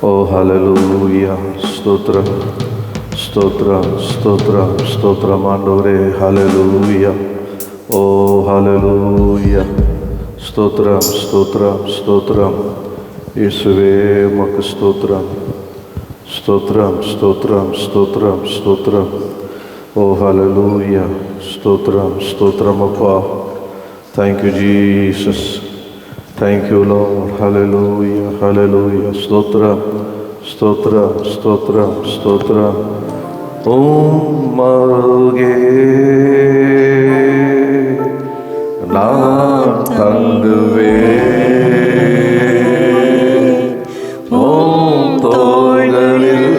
ஓ ஹல்லேலூயா. ஸ்தோத்திரம் ஸ்தோத்திரம் ஸ்தோத்திரம் ஸ்தோத்திரம் ஆண்டவரே. ஹல்லேலூயா. ஓ ஹல்லேலூயா. ஸ்தோத்திரம் ஸ்தோத்திரம் ஸ்தோத்திரம் இயேசுவே உமக்கு ஸ்தோத்திரம் ஸ்தோத்திரம் ஸ்தோத்திரம் ஸ்தோத்திரம் ஸ்தோத்திரம். ஓ ஹல்லேலூயா. ஸ்தோத்திரம் ஸ்தோத்திரம் அப்பா. Thank you Jesus. Thank you lord. ஹல்லேலூயா ஹல்லேலூயா. ஸ்தோத்திரம் ஸ்தோத்திரம் ஸ்தோத்திரம் ஸ்தோத்திரம். உம்மருகே நான் தங்குவேன், உம் தோள்களில்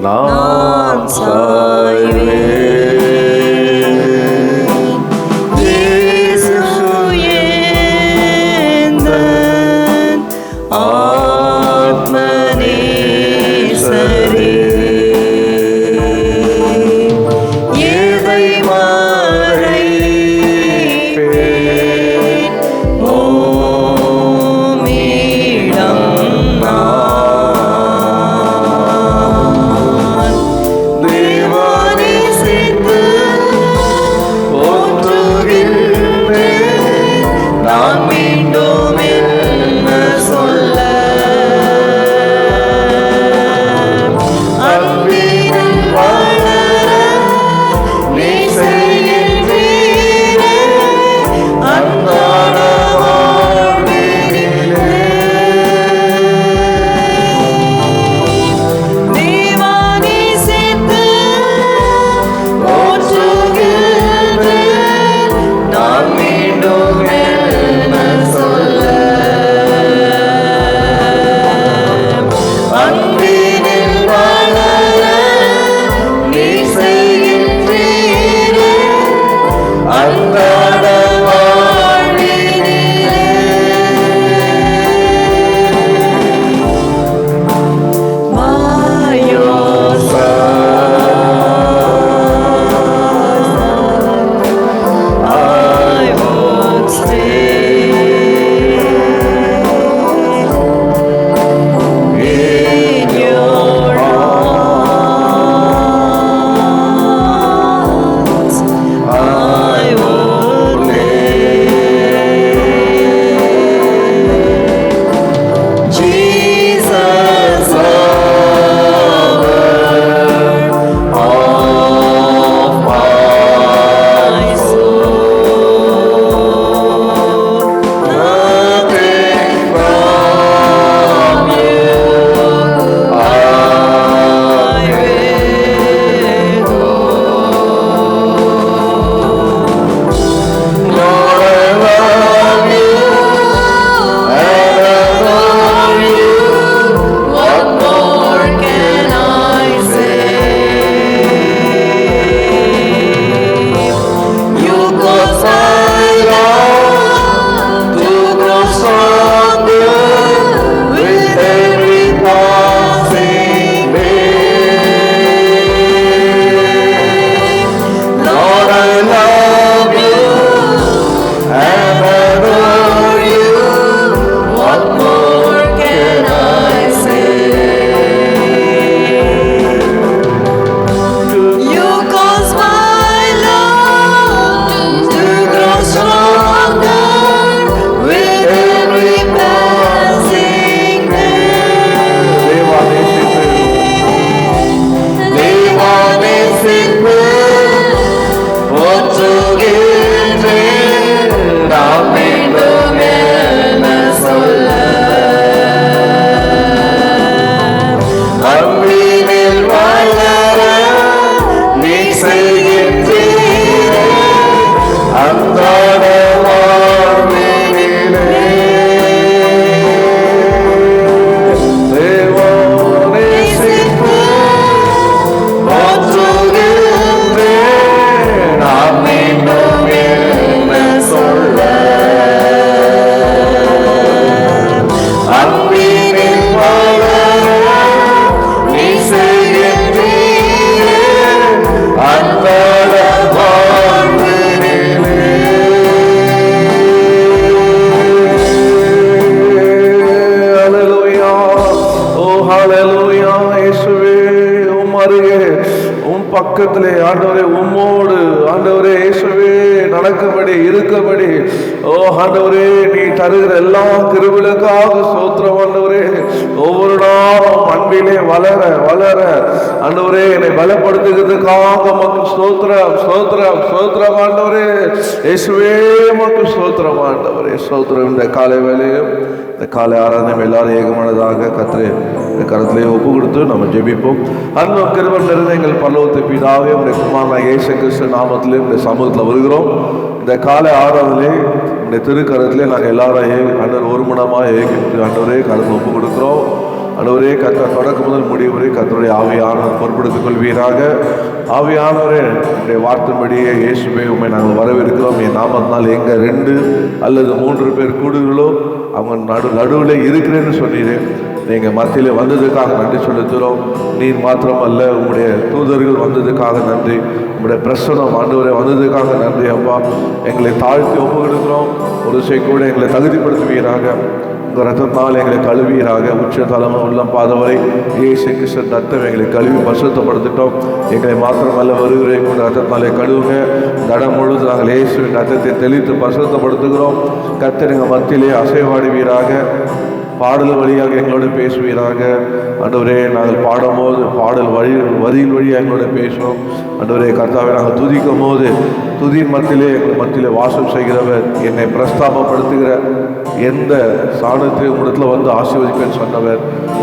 நான் சாய்வேன். நான் மீண்டும் என்ன சொல்ல பக்கத்திலே ஆண்டவரே உம்மோடு ஆண்டவரே இயேசுவே நடக்கபடி இருக்கபடி ஆண்டவரே நீ தருகிற எல்லா கிருபைகளுக்காக ஸ்தோத்திரம் ஆண்டவரே. ஒவ்வொரு நாளும் அன்பிலே வளர வளர ஆண்டவரே என்னை பலப்படுத்துகிறதுக்காக மக்கள் ஸ்தோத்திரம் ஸ்தோத்திரம் ஸ்தோத்திரம் ஆண்டவரே. இயேசுவே மக்கள் ஸ்தோத்திரம் ஆண்டவரே ஸ்தோத்திரம். இந்த காலை வேளையிலும் இந்த காலை ஆராதனை எல்லாரும் ஏகமானதாக கர்த்தரே இந்த கருத்திலே ஒப்பு கொடுத்து நம்ம ஜெபிப்போம். அன்பும் கிருபையும் நிறைந்த எங்கள் பரலோகத்து பிதாவே, உடைய குமாரனாகிய இயேசு கிறிஸ்து நாமத்திலே இந்த சமூகத்தில் வருகிறோம். இந்த காலை ஆராதனை இந்த திருக்கரத்திலே நாங்கள் எல்லாரும் ஆண்டவர் ஒரு மனமாக ஏகிட்டு ஆண்டவரே கருத்தில் ஒப்பு கொடுக்குறோம். ஆண்டவரே கர்த்தர் தொடக்கம் முதல் முடிவு வரை கர்த்தருடைய ஆவியானவர் பொறுப்படுத்திக் கொள்வீராக. ஆவியானவரே உடைய வார்த்தைப்படியே இயேசுவே உண்மை நாங்கள் வரவிருக்கிறோம். என் நாமத்தினால் எங்கே 2 அல்லது 3 பேர் கூடுகளோ அவங்க நடுவில் இருக்கிறேன்னு சொன்னீரேன். நீங்கள் மத்தியில் வந்ததுக்காக நன்றி செலுத்துகிறோம். நீர் மாத்திரமல்ல, உங்களுடைய தூதர்கள் வந்ததுக்காக நன்றி. உங்களுடைய பிரசனம் ஆண்டவரை வந்ததுக்காக நன்றி அப்பா. எங்களை தாழ்த்தி ஒப்பு கொடுக்கிறோம். ஒரு கூட எங்களை தகுதிப்படுத்துவீராக. உங்கள் ரத்தத்தினால் எங்களை கழுவீராக. உச்ச தலைமை உள்ளம் பாதவரை இயேசு கிறிஸ்து ரத்தம் எங்களை கழுவி பரிசுத்தப்படுத்திட்டோம். எங்களை மாத்திரமல்ல வருகிறே கொண்டு ரத்தத்தினாலே கழுவுங்க. தடம் முழுது நாங்கள் இயேசுவின் ரத்தத்தை தெளித்து பரிசுத்தப்படுத்துகிறோம். கர்த்தர் எங்கள் மத்தியிலே அசைவாடுவீராக. பாடல் வழியாக எங்களோட பேசுவீராக. ஆண்டவரே நாங்கள் பாடும்போது பாடல் வரியில் வழியாக எங்களோட பேசுவோம். ஆண்டவரே கர்த்தாவை நாங்கள் துதிக்கும் போது துதியின் மத்தியிலே வாசம் செய்கிறவர், என்னை பிரஸ்தாபப்படுத்துகிற எந்த சாணத்தையும் உங்களிடத்தில் வந்து ஆசீர்வதிப்பேன்னு சொன்னவர்.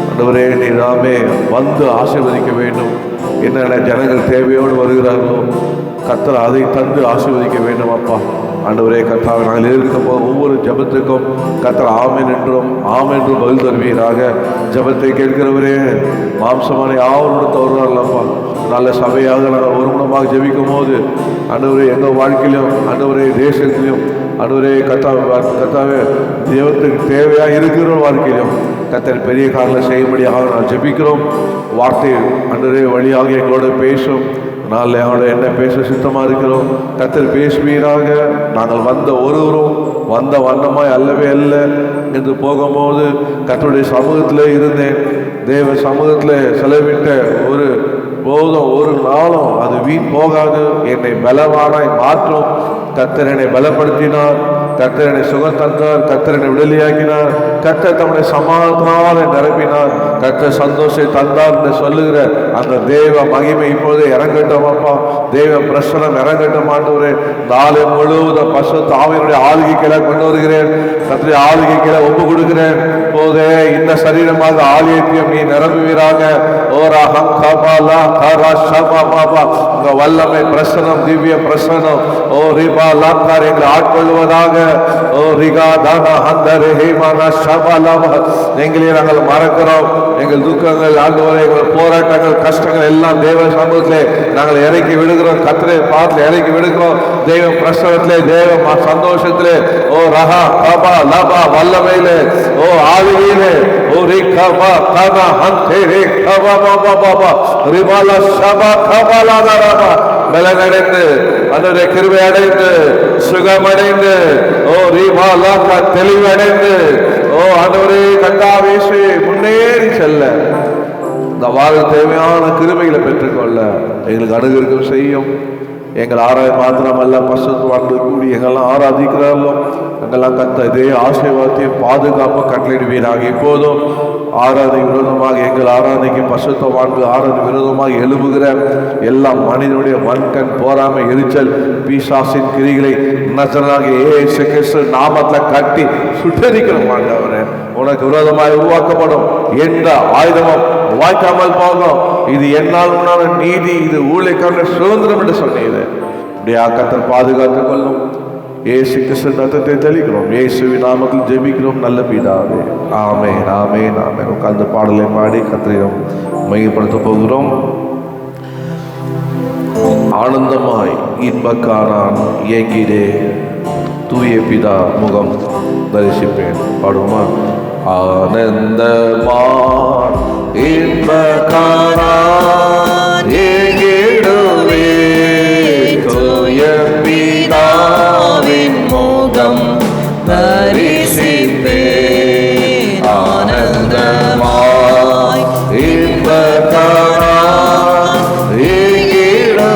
ஆண்டவரே நீராமே வந்து ஆசீர்வதிக்க வேண்டும். என்னென்ன ஜனங்கள் தேவையோடு வருகிறார்களோ கர்த்தர் அதை தந்து ஆசீர்வதிக்க வேண்டும் அப்பா. ஆண்டவரே கர்த்தாவை நாங்கள் இருக்க போது ஒவ்வொரு ஜபத்துக்கும் கர்த்தர் ஆமென் என்றும் ஆமென் என்றும் பதில் தருவீராக. ஜபத்தை கேட்கிறவரே மாம்சமான யாவருடன் வருவார்களப்பா. நல்ல சபையாக நாங்கள் ஒரு குணமாக ஜபிக்கும் போது ஆண்டவரே எங்கள் வாழ்க்கையிலும் ஆண்டவரே தேசத்திலும் ஆண்டவரே கர்த்தாவே தெய்வத்துக்கு தேவையாக இருக்கிற வாழ்க்கையிலும் கர்த்தர் பெரிய காரில் செய்யும்படியாக நான் ஜபிக்கிறோம். வார்த்தை ஆண்டவரே வழியாக எங்களோட பேசும். நாளில் அவனோட என்ன பேச சித்தமாக இருக்கிறோம். கர்த்தர் பேசுவீராக. நாங்கள் வந்த ஒருவரும் வந்த வண்ணமாய் அல்லவே அல்ல என்று போகும்போது கர்த்தருடைய சமூகத்தில் இருந்தேன். தேவ சமூகத்தில் செலவிட்ட ஒரு போதும் ஒரு நாளும் அது வீண் போகாது. என்னை பலவானாய் மாற்றும். கர்த்தர் என்னை பலப்படுத்தினார். கர்த்தர் என்னை சுகம் தந்தார். கர்த்தர் என்னை விடுதலையாக்கினார். கர்த்தர் தம்முடைய சமாதானத்தினால் நிரப்பினார். கர்த்தர் சந்தோஷத்தை தந்தார் என்று சொல்லுகிற அந்த தேவ மகிமை இப்போதே இறங்கட்டும் அப்பா. தேவ பிரசனம் இறங்கட்டும் ஆண்டவரே. நாளை முழுவதும் பரிசுத்த ஆவியினுடைய ஆளுகை கீழே கொண்டு வருகிறேன். கர்த்தருடைய ஆளுகை கீழே ஒப்பு கொடுக்கிறேன். போதே இந்த சரீரமாக ஆலயத்தையும் நீ நிரம்புவீராக. ஓரா ஹங்கபாலா கரா ஷபா பாபா உங்க வல்லமை பிரசனம் திவ்ய பிரசனம் ஓ ரிபா லாக்கார் எங்களை ஆட்கொள்வதாக. ஓ ரிகா தானா ஹந்தரே ஹேமானா ஷபாலாவா எங்களை நாங்கள் மறக்கிறோம். எங்கள் துக்கங்கள் ஆண்டவரே எங்கள் போராட்டங்கள் கஷ்டங்கள் எல்லாம் தேவ சமூகத்திலே நாங்கள் இறக்கி விடுகிறோம். கர்த்தரை பார்த்து இறக்கி விடுகிறோம். தெய்வ பிரசனத்திலே தேவ சந்தோஷத்திலே ஓ ரஹா கபா லபா வல்லமையிலே ஓ ஆவியிலே ஓ ரிகபா தானா ஹந்தே ரே கபா பாபா பாபா ரிபாலா ஷபா கபாலா தாரபா பலனடைந்து அதனுடைய கிருபை அடைந்து சுகமடைந்து ஓ ரிபாலா தெளிவடைந்து ஓ ஆண்டவரே கர்த்தாவே முன்னேறி செல்ல இந்த வாழ தேவையான கிருபைகளை பெற்றுக்கொள்ள எங்களுக்கு அனுகிரகம் செய்யும். எங்கள் மாத்திரமல்ல பசுத்து வாழ்ந்து கூடி எங்கெல்லாம் ஆராதிக்கிறார்களோ அங்கெல்லாம் கத்த இதே ஆசீர்வாதத்தையும் பாதுகாப்பு கட்டளையிடுவீராக. இப்போதும் ஆராதனை விரோதமாக எங்கள் ஆராதனைக்கு பசுத்த வாழ்ந்து ஆராதனை விரோதமாக எழுப்புகிற எல்லாம் மனிதனுடைய வன்கண் போராமை எரிச்சல் பிசாசின் கிரிகளை நசராக இயேசு கிறிஸ்து நாமத்தில் கட்டி சுட்டரிக்கிறோம். ஆண்டவரே உனக்கு விரோதமாக உருவாக்கப்படும் எந்த ஆயுதமும் வாய்க்காமல் போகும். இது என்னால் உண்டான நீதி, இது ஊழியக்கான சுதந்திரம் என்று சொன்னீங்க. இப்படியா கர்த்தர் பாதுகாத்துக் கொள்ளும். இயேசு கிறிஸ்து ரத்தத்தை தெளிக்கிறோம். இயேசுவின் நாமத்தில் ஜெபிக்கிறோம் நல்ல பிதாவே. ஆமென் ஆமென் ஆமென். உட்கார்ந்து பாடலை பாடி கர்த்தரை மையப்படுத்த போகிறோம். ஆனந்தமாய் இன்பக்காரான் ஏங்கிடே தூய பிதா முகம் தரிசிப்பேன். பாடுமா? ஆனந்தமான் இன்பக்காரான் ஏங்கிடுவே தூய பிதாவின் முகம் தரிசிப்பேன். ஆனந்தமாய் இன்பக்காரான் ஏங்கிடுவே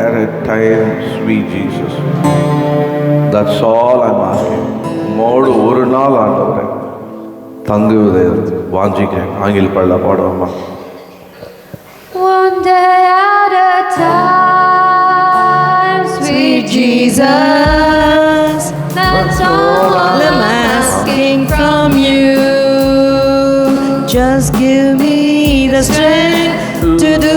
appointed time, sweet Jesus. That's all I'm asking. உம்மோடு ஒரு நாள் ஆண்டவரே தங்குவதை வாஞ்சிக்கிறேன். ஆங்கில பாடல பாடுவோமா? One day at a time, sweet Jesus, that's all I'm asking from you. Just give me the strength to do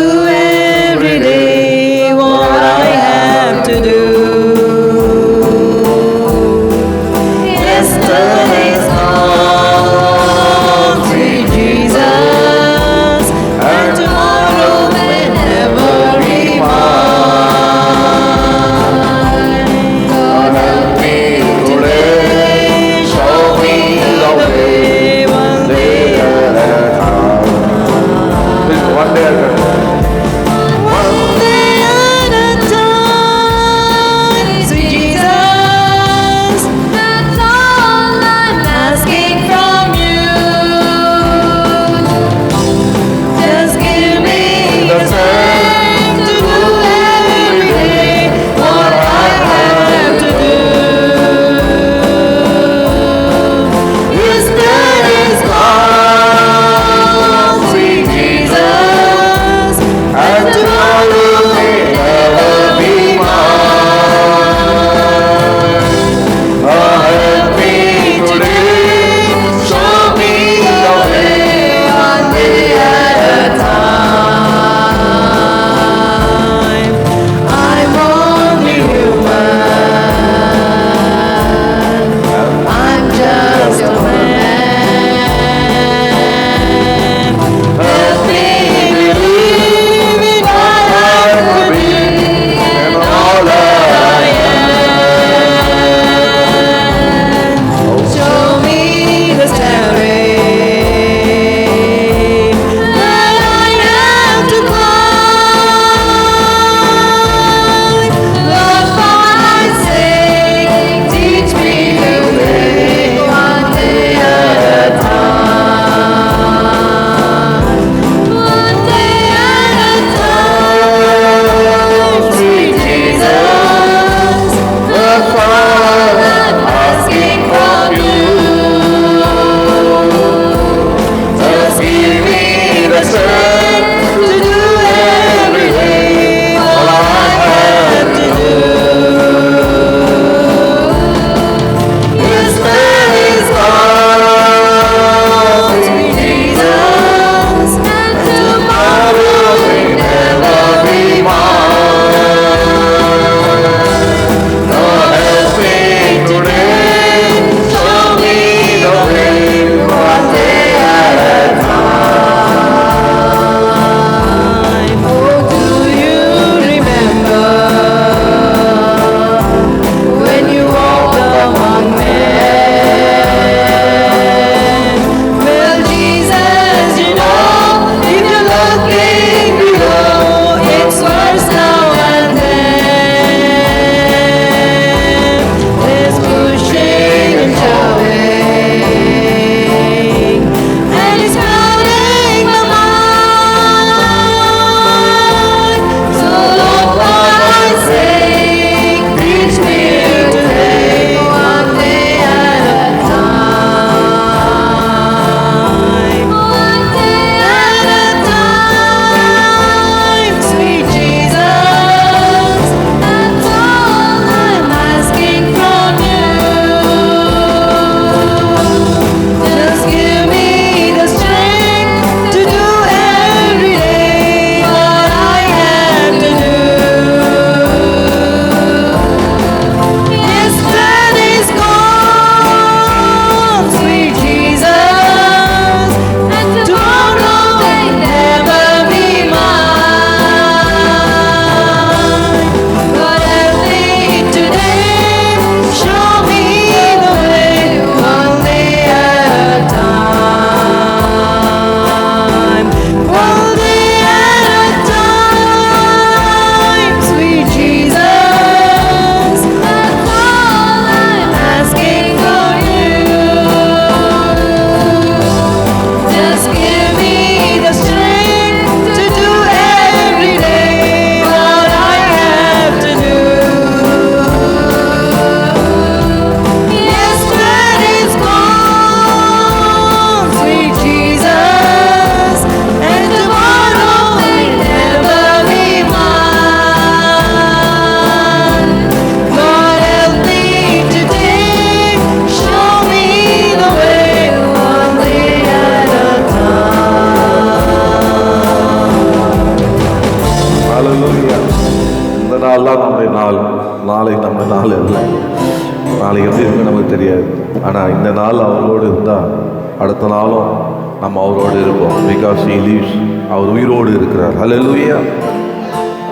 every day what I have to do. Yesterday's gone, sweet Jesus, and tomorrow may never be mine. இந்த நாள் தான் நம்முடைய நாள். நாளைக்கு நம்ம நாள் இல்லை. நாளைக்கு எப்படி இருக்கு நமக்கு தெரியாது. ஆனால் இந்த நாள் அவரோடு இருந்தால் அடுத்த நாளும் நம்ம அவரோடு இருப்போம். Because he lives. அவர் உயிரோடு இருக்கிறார். ஹல்லேலூயா.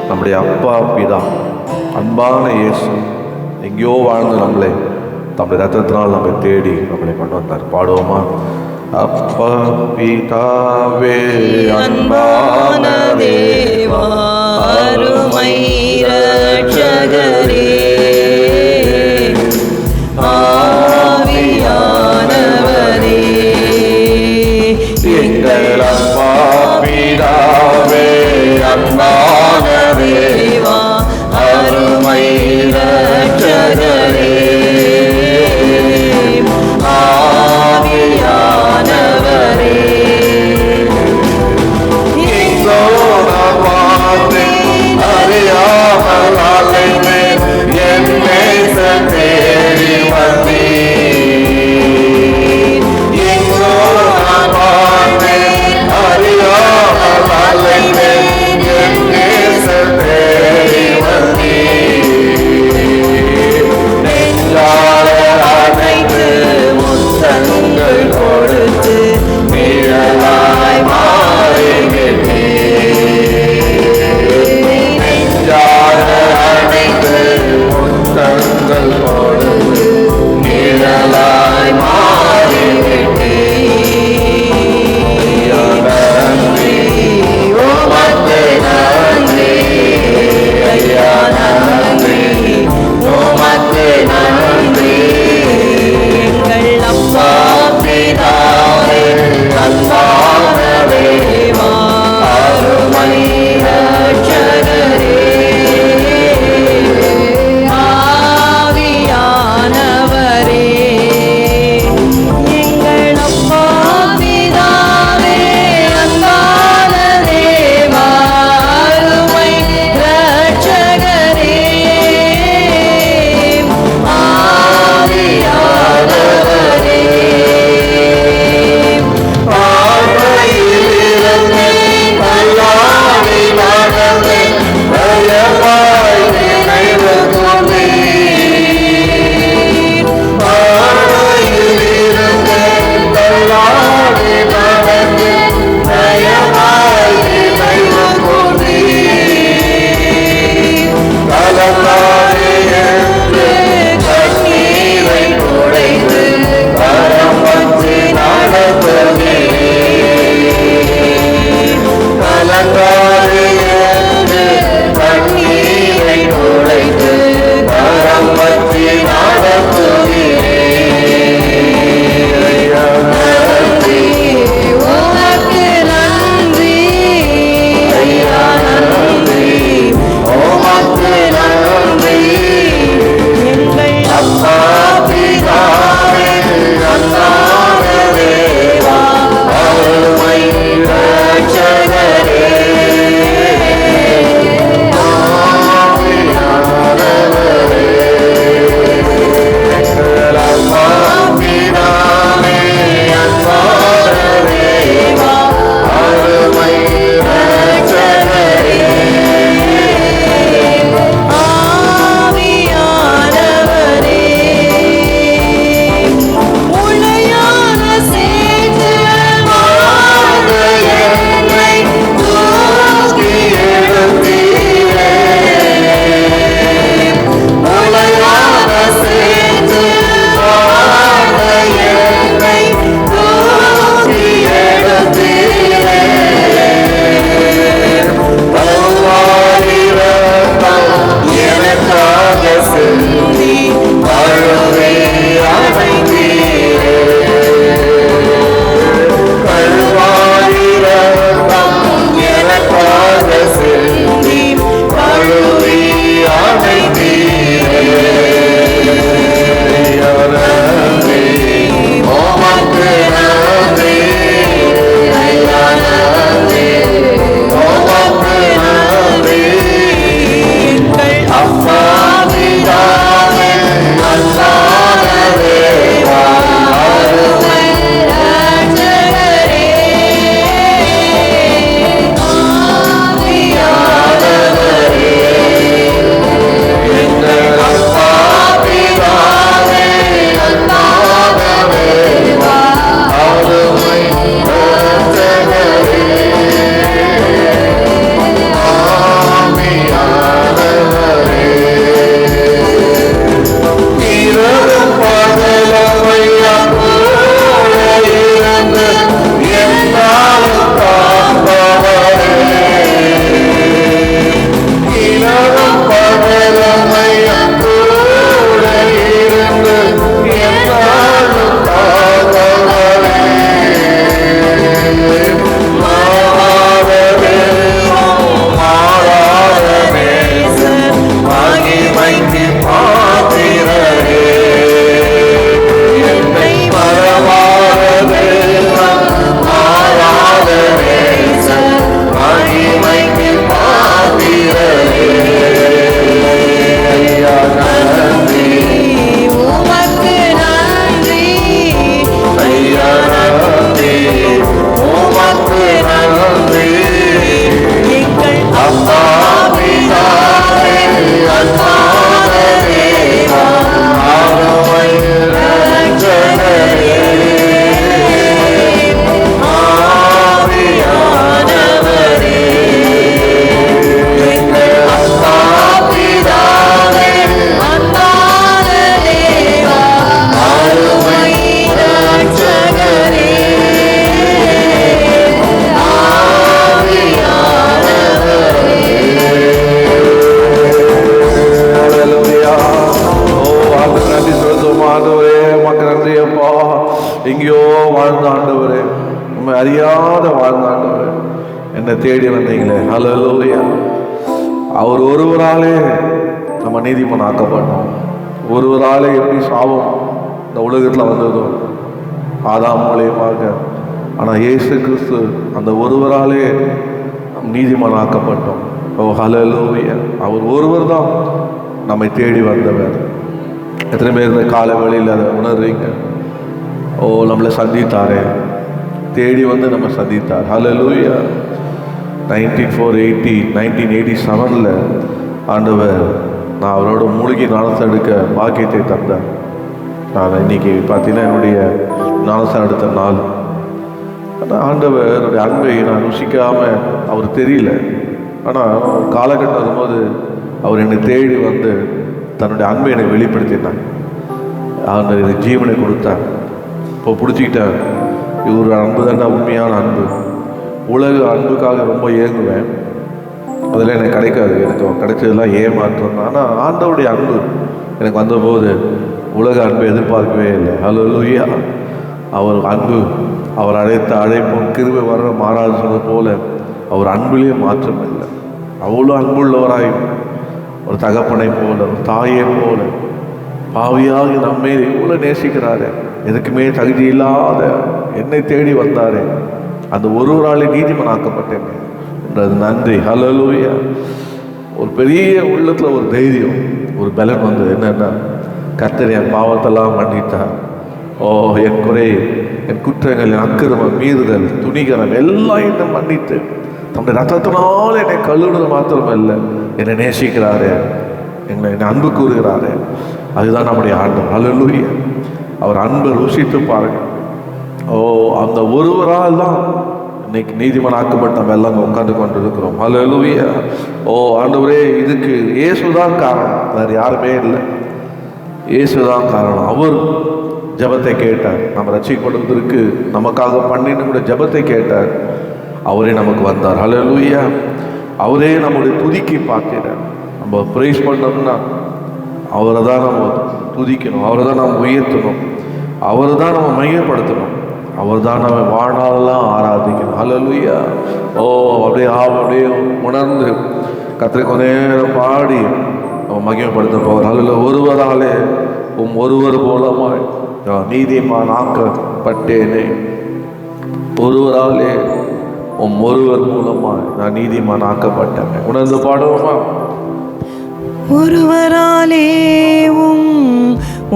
நம்முடைய அப்பா பிதா அன்பான இயேசு எங்கேயோ வாழ்ந்து நம்மளை தம்முடைய ரத்தத்தினால் நம்மை தேடி நம்மளை கொண்டு வந்தார். பாடுவோமா? அப்பா பிதாவே அன்பான தேவா அருமை இரட்சகரே ஆவியானவரே எங்கள் அப்பா பிதாவே அன்பான தேவா அருமை இரட்சகரே ஆவியானவரே அறியா அறியாத வாழ்ந்தாண்டவர் என்னை தேடி வந்தீங்களே. ஹல்லேலூயா. அவர் ஒருவராலே நம்ம நீதிமான் ஆக்கப்பட்டோம். ஒருவராலே எப்படி சாபம் இந்த உலகத்தில் வந்ததோ ஆதாம் மூலியமாக, ஆனால் இயேசு கிறிஸ்து அந்த ஒருவராலே நீதிமான் ஆக்கப்பட்டோம். ஓ ஹல்லேலூயா. அவர் ஒருவர் தான் நம்மை தேடி வந்தவர். எத்தனை பேர் இந்த கால வேளையில் அதை உணர்றீங்க? ஓ நம்மளை சந்தித்தாரே, தேடி வந்து நம்ம சந்தித்தார். ஹல்லேலூயா. 1987 ஆண்டவர் நான் அவரோட மூழ்கி ஞானஸ்தானம் எடுக்க பாக்கியத்தை தந்தார். நான் இன்னைக்கு பார்த்தீங்கன்னா என்னுடைய ஞானஸ்தானம் எடுத்த நாள். ஆனால் ஆண்டவர் என்னுடைய அன்பை நான் ருசிக்காமல் அவர் தெரியல. ஆனால் காலகட்டம் வரும்போது அவர் என்னை தேடி வந்து தன்னுடைய அன்பை எனக்கு வெளிப்படுத்தினார். ஆண்டவர் எனக்கு ஜீவனை கொடுத்தார். இப்போ பிடிச்சிக்கிட்டேன், இவர் அன்பு தானே உண்மையான அன்பு. உலக அன்புக்காக ரொம்ப ஏங்குவேன், அதில் எனக்கு கிடைக்காது. எனக்கு கிடைச்சதெல்லாம் ஏமாற்றம். ஆனால் ஆண்டவருடைய அன்பு எனக்கு வந்தபோது உலக அன்பை எதிர்பார்க்கவே இல்லை. ஹல்லேலூயா. அவர் அன்பு, அவர் அழைத்த அழைப்பும் கிருபை வர மாறாது சொன்னது போல அவர் அன்பிலேயே மாற்றம் இல்லை. அவ்வளோ அன்புள்ளவராய் ஒரு தகப்பனை போல, ஒரு தாயை போல பாவியாக நம்மை இவ்வளோ நேசிக்கிறாரு. எதுக்குமே தகுதி இல்லாத என்னை தேடி வந்தாரே, அந்த ஒருவராலே நீதிமான் ஆக்கப்பட்டேன் என்றது நன்றி. ஹல்லேலூயா. ஒரு பெரிய உள்ளத்தில் ஒரு தைரியம், ஒரு பலன் வந்தது. என்னென்னா, கர்த்தர் என் பாவத்தெல்லாம் மன்னித்தார். ஓ என் குறை, என் குற்றங்கள், என் அக்கிரமம், மீறுதல், துணிகரம் எல்லாம் என்னை மன்னித்து தம்முடைய ரத்தத்தினால் என்னை கழுவுனது மாத்திரமல்ல, என்னை நேசிக்கிறாரு, என்னை அன்பு கூறுகிறாரு. அதுதான் நம்முடைய ஆண்டவர். ஹல்லேலூயா. அவர் அன்பை ருசித்து பாருங்க. ஓ அந்த ஒருவரால் தான் இன்னைக்கு நீதிமான் ஆக்கப்பட்ட நம்ம எல்லாம் உட்கார்ந்து கொண்டு இருக்கிறோம். ஹல்லேலூயா. ஓ ஆண்டவரே, இதுக்கு இயேசுதான் காரணம், வேறு யாருமே இல்லை. இயேசுதான் காரணம். அவர் ஜெபத்தை கேட்டார். நம்ம ரட்சிக்கப்படுவதற்கு நமக்காக பண்ணின ஜெபத்தை கேட்டார். அவரே நமக்கு வந்தார். ஹல்லேலூயா. அவரே நம்முடைய துதிக்கு பார்க்கிறார். நம்ம பிரைஸ் பண்ணோம்னா அவரை தான் நம்ம துதிக்கணும், அவரை தான் நம்ம உயர்த்தணும், அவரை தான் நம்ம மையப்படுத்தணும், அவர் தான் நம்ம வாழ்நாளெல்லாம் ஆராதிக்கணும். ஹல்லேலூயா. ஓ அப்படியே உணர்ந்து கர்த்தரை கொஞ்ச நேரம் பாடி நம்ம மகிமைப்படுத்த போகிறோம். ஹல்லேலூயா. ஒருவராலே ஒருவர் மூலமாய் நீதிமான் ஆக்கப்பட்டேனே. ஒருவராலே ஒருவர் மூலமாய் நான் நீதிமான் ஆக்கப்பட்டேன். உணர்ந்து பாடுவோமா? ஒருவராலே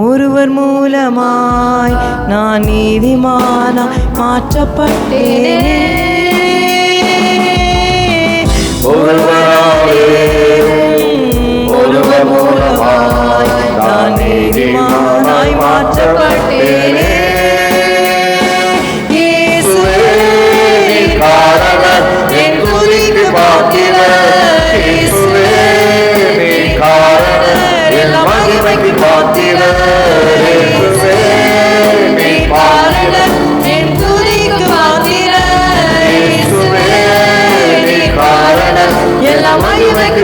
ஒருவர் மூலமாய் நான் நீதிமானாய் மாற்றப்பட்டேனே. ஒருவராலே ஒருவர் மூலமாய் நான் நீதிமானாய் மாற்றப்பட்டேனே. இயேசுவே நீர் காரணர், என் துதிக்கு பாத்திரர். இயேசுவே நீர் காரணர், என் மகிமைக்கு பாத்திரர். இயேசுவே நீர் காரணர், என் துதிக்கு பாத்திரர். இயேசுவே நீர் காரணர், எல்லா மகிமைக்கு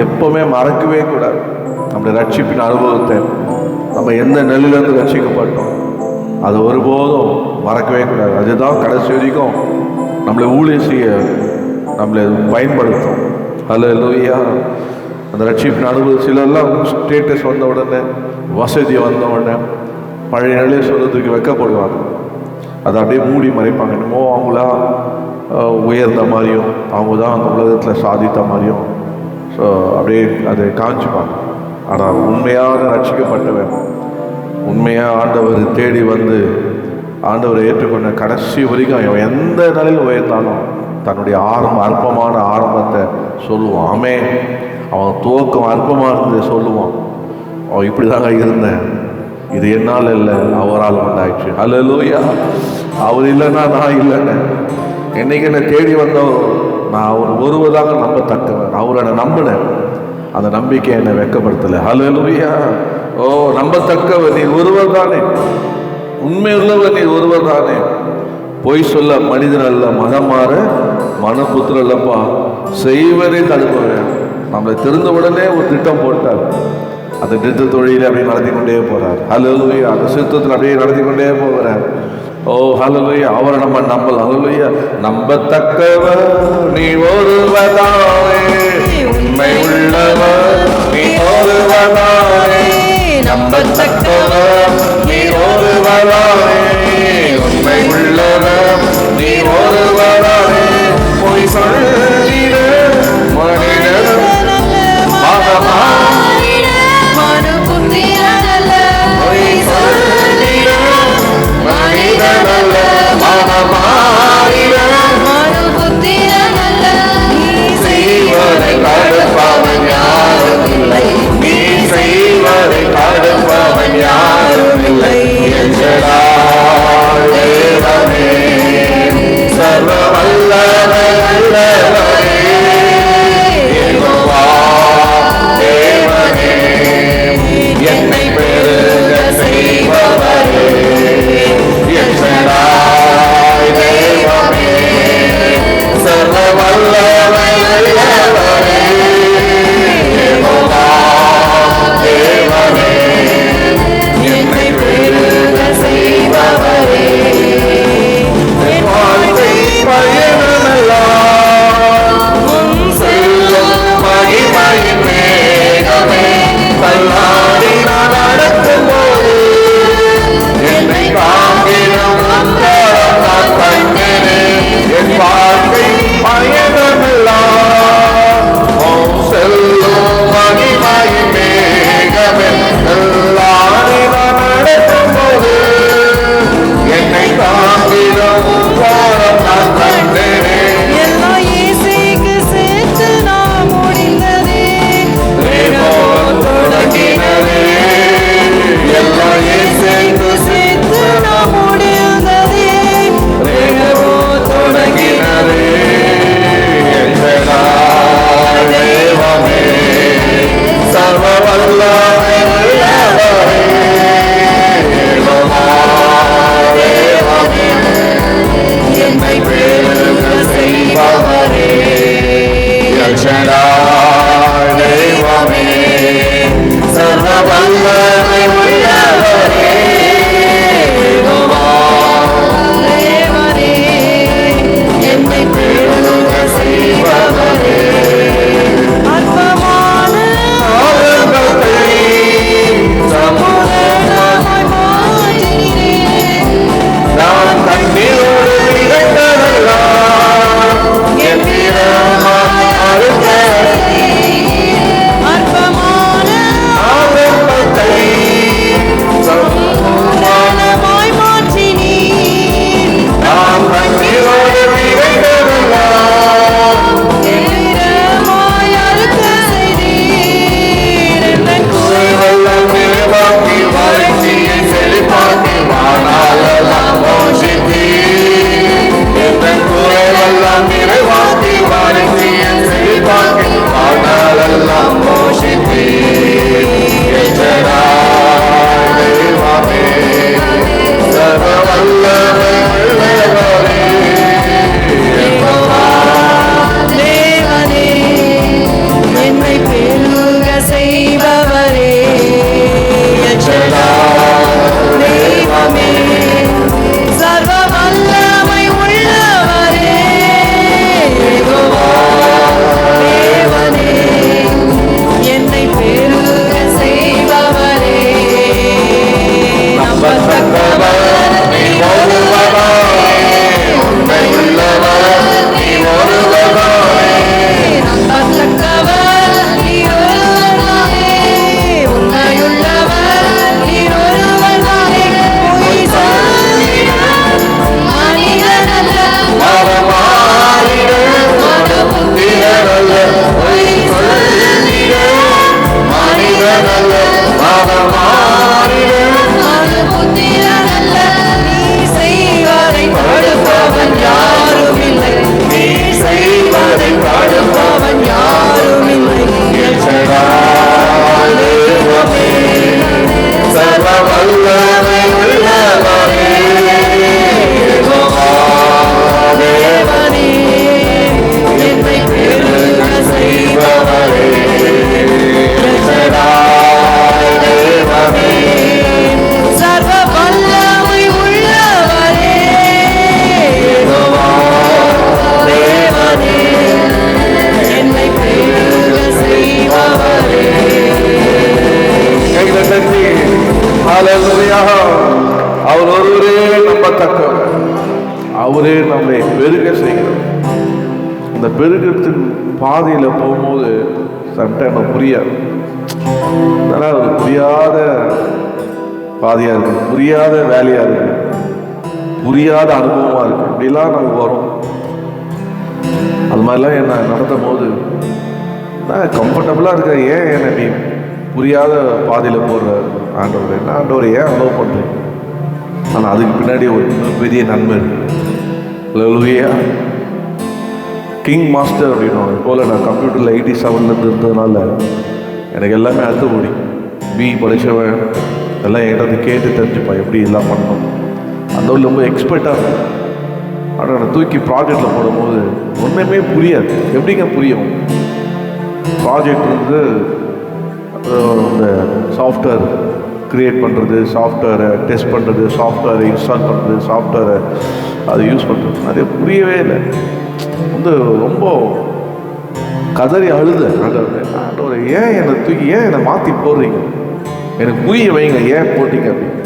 எப்பவுமே மறக்கவே கூடாது. நம்முடைய ரட்சிப்பின் அனுபவத்தை, நம்ம எந்த நிலையிலிருந்து ரட்சிக்கப்பட்டோம், அதை ஒருபோதும் மறக்கவே கூடாது. அதுதான் கடைசி வரைக்கும் நம்மளை ஊழியம் செய்ய நம்மளை பயன்படுத்தும். ஹல்லேலூயா. அந்த ரட்சிப்பின் அனுபவம் சிலர்லாம் ஸ்டேட்டஸ் வந்த உடனே, வசதி வந்த உடனே பழைய நிலையை சொல்றதுக்கு வெட்கப்படுவாங்க. அதை அப்படியே மூடி மறைப்பாங்க. என்னமோ அவங்களா உயர்ந்த மாதிரியும், அவங்க தான் அந்த உலகத்தில் சாதித்த மாதிரியும் ஸோ அப்படியே அதை காமிச்சுப்பாங்க. ஆனால் உண்மையான ரட்சிக்கப்பட்டவன், உண்மையாக ஆண்டவர் தேடி வந்து ஆண்டவரை ஏற்றுக்கொண்ட கடைசி வரைக்கும் அவன் எந்த நிலையில் உயர்ந்தாலும் தன்னுடைய அற்பமான ஆரம்பத்தை சொல்லுவான். ஆமென். அவன் துவக்கம் அற்பமாக இருந்து சொல்லுவான், அவன் இப்படி தாங்க இருந்தேன், இது என்னால் இல்லை, அவரால் உண்டாயிடுச்சு. ஹல்லேலூயா. அவர் இல்லைன்னா நான் இல்லைன்னு. என்னைக்கு என்னை தேடி வந்தவர், நான் அவர் ஒருவதாக நம்பத்தக்கவன், அவரை நான் நம்பினேன். அந்த நம்பிக்கை என்னை வெட்கப்படுத்தலை. ஹல்லேலூயா. ஓ, நம்பத்தக்கவர் நீ ஒருவர் தானே, உண்மை உள்ளவர் நீ ஒருவர் தானே. பொய் சொல்ல மனிதன் அல்ல, மனம் மாற மனப்புத்திர அல்லப்பா, செய்வதை தடுப்பவன். நம்மளை தெரிந்த உடனே ஒரு திட்டம் போட்டார். அந்த திட்ட தொழிலை அப்படியே நடத்தி கொண்டே போறார். ஹல்லேலூயா. அந்த சித்தத்தில் அப்படியே நடத்தி கொண்டே போகிறார். ஓ ஹல்லேலூயா. அவரை நம்ம நம்பலாம். ஹல்லேலூயா. நம்பத்தக்கவர் நீ ஒருவதானே, உண்மை உள்ளவர் நீ ஒருவதானே, நம்பத்தக்கவர் நீ ஒருவதானே, உண்மை உள்ளவர் நீ ஒருவதானே. பொய் சொல்லிட மனிதன் அவரே நம்மை பெருக செய்கிறார். அந்த பெருக்கத்தின் பாதையில் போகும்போது சம்டைம் புரியாது. அதனால் அது புரியாத பாதையாக இருக்குது, புரியாத வேலையாக இருக்குது, புரியாத அனுபவமாக இருக்குது. இப்படிலாம் நமக்கு வரும். அது மாதிரிலாம் என்னை நடத்தும் போது நான் கம்ஃபர்டபுளாக இருக்கேன். ஏன் என்னை நீ புரியாத பாதையில் போடுற ஆண்டவர், என்ன ஆண்டவர் ஏன் அலோவ் பண்ணுறீங்க? ஆனால் அதுக்கு பின்னாடி ஒரு பெரிய நன்மை இருக்குது. கிங் மாஸ்டர் அப்படின்னு போல் நான் கம்ப்யூட்டரில் 87 இருந்ததுனால எனக்கு எல்லாமே அடுத்தபடி படித்தவன் எல்லாம் என்கிட்ட வந்து கேட்டு தெரிஞ்சுப்பா எப்படி எல்லாம் பண்ணணும். அந்த ஒரு ரொம்ப எக்ஸ்பர்ட்டாக இருக்கும். ஆனால் நான் தூக்கி ப்ராஜெக்டில் போடும்போது ஒன்றுமே புரியாது. எப்படிங்க புரியும்? ப்ராஜெக்ட் வந்து இந்த சாஃப்ட்வேர் க்ரியேட் பண்ணுறது, சாஃப்ட்வேரை டெஸ்ட் பண்ணுறது, சாஃப்ட்வேரை இன்ஸ்டால் பண்ணுறது, சாஃப்ட்வேரை அதை யூஸ் பண்ணுறது நிறைய புரியவே இல்லை. வந்து ரொம்ப கதறி அழுத ஆண்டவரே, ஏன் என்னை தூக்கி ஏன் என்னை மாற்றி போடுறீங்க? எனக்கு புரிய வைங்க, ஏன் போட்டீங்க அப்படின்னு.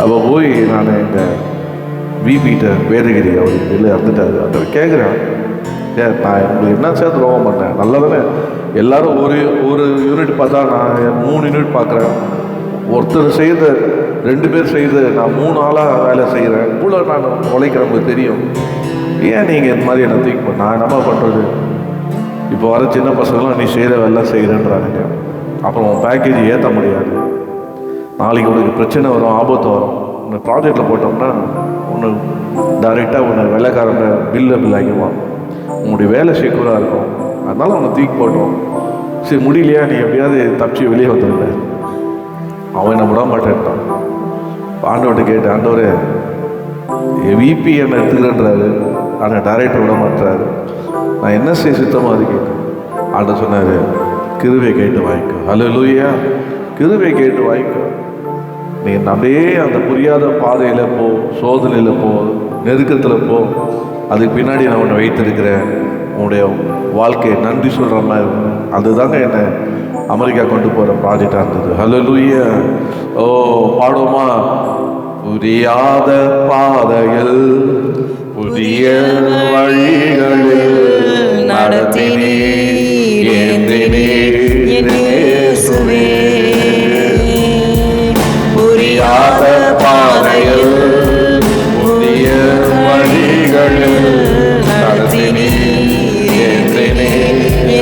அப்போ போய் நான் எங்கள் விபிகிட்ட வேதகிரி அவர் வெளியே இறந்துட்டாரு. அதை கேட்குறேன், ஏன் நான் உங்களுக்கு என்ன சேர்த்து துரோகம் பண்ணேன்? நல்லா தானே எல்லோரும் ஒரு யூனிட் பார்த்தா நான் 3 யூனிட் பார்க்குறேன். ஒருத்தர் செய்த 2 பேர் செய்து நான் 3 ஆளாக வேலை செய்கிறேன். இவ்வளோ நான் உழைக்கிறேன், உங்களுக்கு தெரியும். ஏன் நீங்கள் இந்த மாதிரி என்னை தூக்கி நான் என்னமா பண்ணுறது? இப்போ வர சின்ன பசங்களாம் நீ செய்கிற வேலை செய்கிறேன்றாங்க. அப்புறம் உன் பேக்கேஜ் ஏற்ற முடியாது. நாளைக்கு உனக்கு பிரச்சனை வரும், ஆபத்து வரும். உன்னை ப்ராஜெக்டில் போட்டோம்னா ஒன்று டைரெக்டாக உன்னை வேலைக்காரங்க பில் ஆகிடுவான். உன்னுடைய வேலை செக்யூராக இருக்கும். அதனால உன்னை தூக்கி போட்டோம். சரி முடியலையா, நீ எப்படியாவது தப்பிச்சு வெளியே வந்துருந்த. அவன் என்ன விட மாட்டேன்ட்டான். ஆண்டவர்கிட்ட கேட்டு, ஆண்டவரே விபி என்னை எடுத்துக்கிறேன்றாரு, ஆனால் டைரக்டர் விட மாட்டாரு, நான் என்ன செய்ய சித்தமாக அது கேட்டேன். ஆண்டவர் சொன்னார், கிருபை கேட்டு வாங்கிக்கோ. ஹல்லேலூயா, கிருபை கேட்டு வாங்கிக்கோ. நீ அப்படியே அந்த புரியாத பாதையில் போ, சோதனையில் போ, நெருக்கத்தில் போ. அதுக்கு பின்னாடி நான் உன்னை வைத்திருக்கிறேன். உன்னுடைய வாழ்க்கையை நன்றி சொல்கிற மாதிரி. அதுதாங்க என்னை அமெரிக்கா கொண்டு போகிற ப்ராஜெக்டாக இருந்தது. ஹல்லேலூயா. ஓ பாடுமா, புரியாத பாதையில் புதிய வழிகளில் நடத்தினீர் என் இயேசுவே. புரியாத பாதையில் புதிய வழிகளில் நடத்தினீர் என்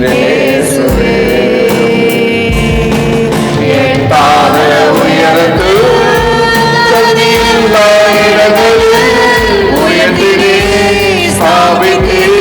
இயேசுவே. எட்டாத உயரத்து உயர்த்தினே ஸ்தாபித்தீர்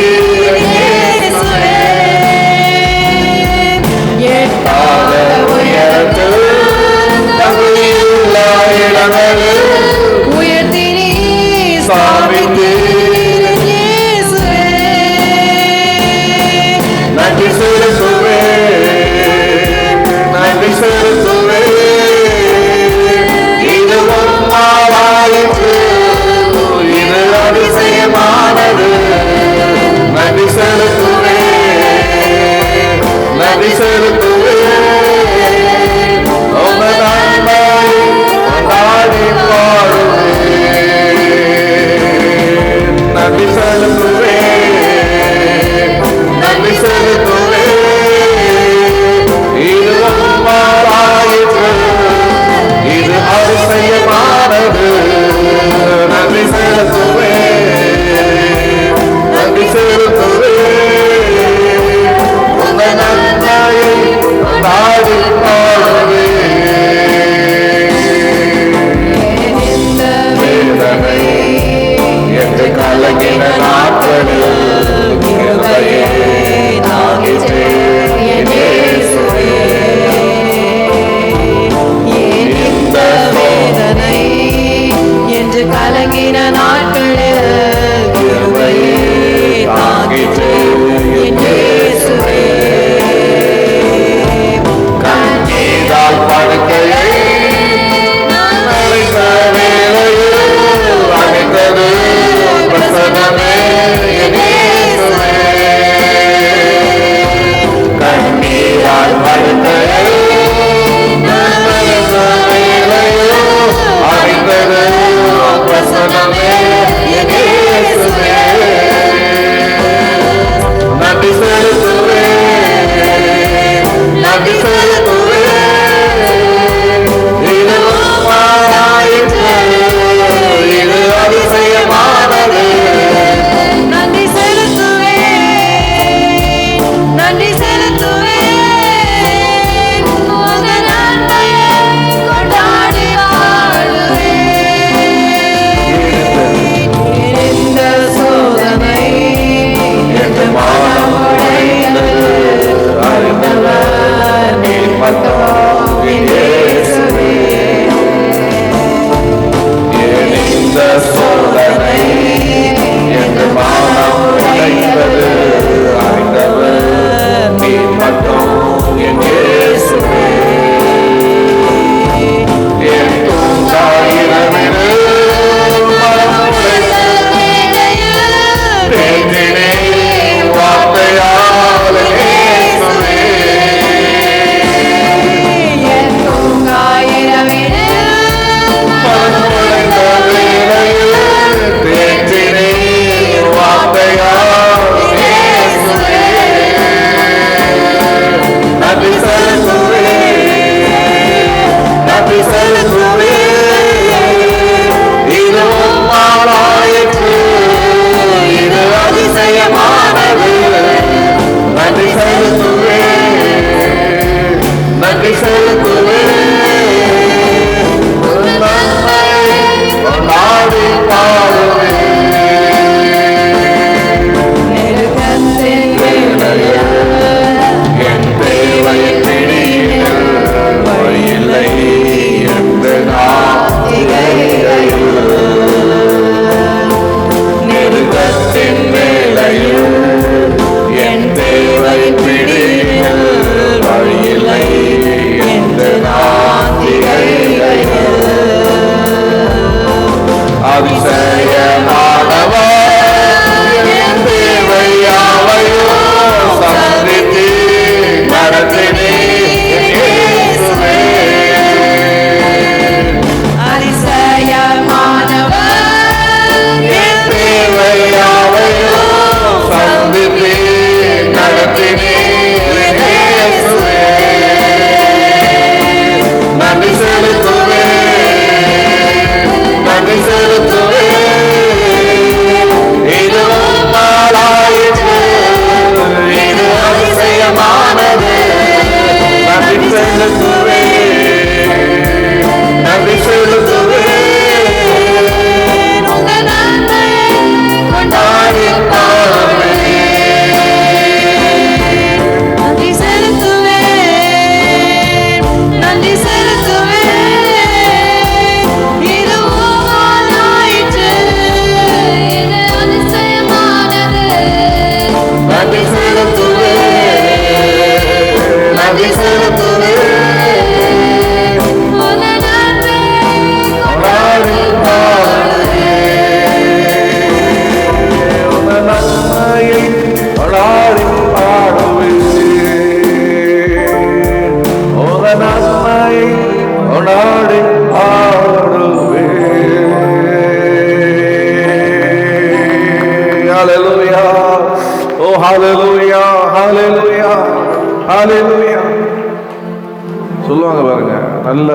சொல்லுவாங்க பாருங்க, நல்ல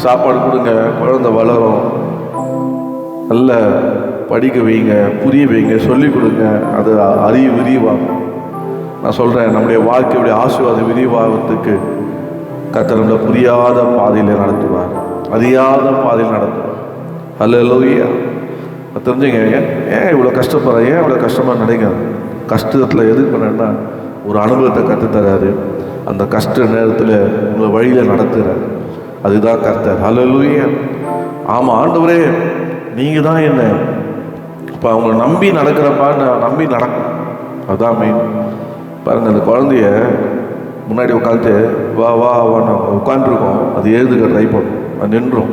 சாப்பாடு கொடுங்க, குழந்தை வளரும், நல்ல படிக்க வைங்க, புரிய வைங்க, சொல்லிக் கொடுங்க, அது அறிவு விரிவாகும். நான் சொல்கிறேன், நம்முடைய வாழ்க்கையுடைய ஆசீர்வாத விரிவாகத்துக்கு கர்த்தர் நம்மளை புரியாத பாதையில் நடத்துவார், அறியாத பாதையில் நடத்துவார். அல்லேலூயா. தெரிஞ்சுங்க, ஏன் இவ்வளோ கஷ்டப்படுறேன், ஏன் இவ்வளோ கஷ்டமாக நினைக்கிறேன்? கஷ்டத்தில் எதுக்கு பண்ணேன்னா ஒரு அனுபவத்தை கற்றுத்தராரு, அந்த கஷ்ட நேரத்தில் உங்களை வழியில் நடத்துகிறார். அதுதான் கர்த்தர். அல்லேலூயா. ஆமாம் ஆண்டவரே, நீங்கள் தான் என்ன இப்போ அவங்கள நம்பி நடக்கிறப்பா, நான் நம்பி நடக்கும். அதுதான் மெயின். பாருங்கள், அந்த குழந்தைய முன்னாடி உட்காந்துட்டு வா வா வா நான் உட்காந்துருக்கோம், அது எழுதுக்க ட்ரை பண்ணும், அது நின்றும்.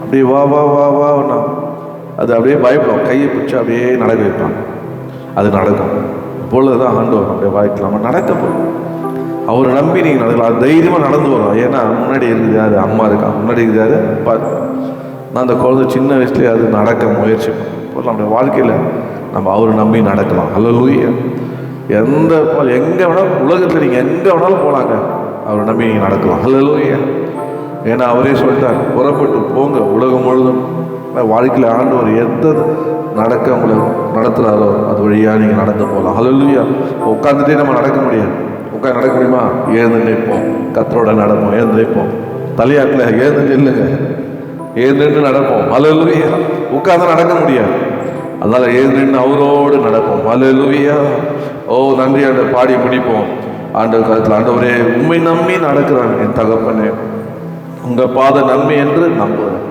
அப்படியே வா வா வா வா நான் அது அப்படியே பயப்படும், கையை பிடிச்சி அப்படியே நடக்க வைப்பான், அது நடக்கும். இப்பொழுதுதான் ஆண்டவர் அப்படியே வாழ்க்கை நம்ம நடக்க போகிறோம். அவரை நம்பி நீங்கள் நடக்கலாம், அது தைரியமாக நடந்து வரும். ஏன்னா முன்னாடி இருக்குது யாரு? அம்மா இருக்கா, முன்னாடி இருக்குது யாரு? அப்பா. நான் அந்த குழந்தை சின்ன வயசுலேயே அது நடக்க முயற்சி பண்ணும். இப்போ நம்முடைய வாழ்க்கையில் நம்ம அவரை நம்பி நடக்கலாம். அல்லேலூயா. எங்கே வேணாலும் உலகத்தில் நீங்கள் எங்கே வேணாலும் போகலாங்க, அவரை நம்பி நீங்கள் நடக்கலாம். அல்லேலூயா. ஏன்னா அவரே சொல்லிட்டார், புறப்பட்டு போங்க உலகம் முழுதும். வாழ்க்கையில் ஆண்டவர் எந்த நடக்க உங்களை நடத்துகிறாரோ அது வழியாக நீங்கள் நடந்து போகலாம். அல்லேலூயா. உட்காந்துட்டே நம்ம நடக்க முடியாது. உட்காந்து நடக்க முடியுமா? எழுந்து நிற்போம், கர்த்தரோட நடப்போம், எழுந்து நிற்போம். தலையாட்டில் எழுந்து நில்லுங்க, எழுந்து நடப்போம். அல்லேலூயா. உட்காந்து நடக்க முடியாது, அதனால் எழுந்து அவரோடு நடப்போம். அல்லேலூயா. ஓ நன்றி ஆண்டவர். பாடி முடிப்போம். ஆண்டவர் காலத்தில், ஆண்டவரே உண்மை நம்பி நடக்கிறாங்க என் தகப்பனே, உங்கள் பாதை நன்மை என்று நம்புகிறேன்.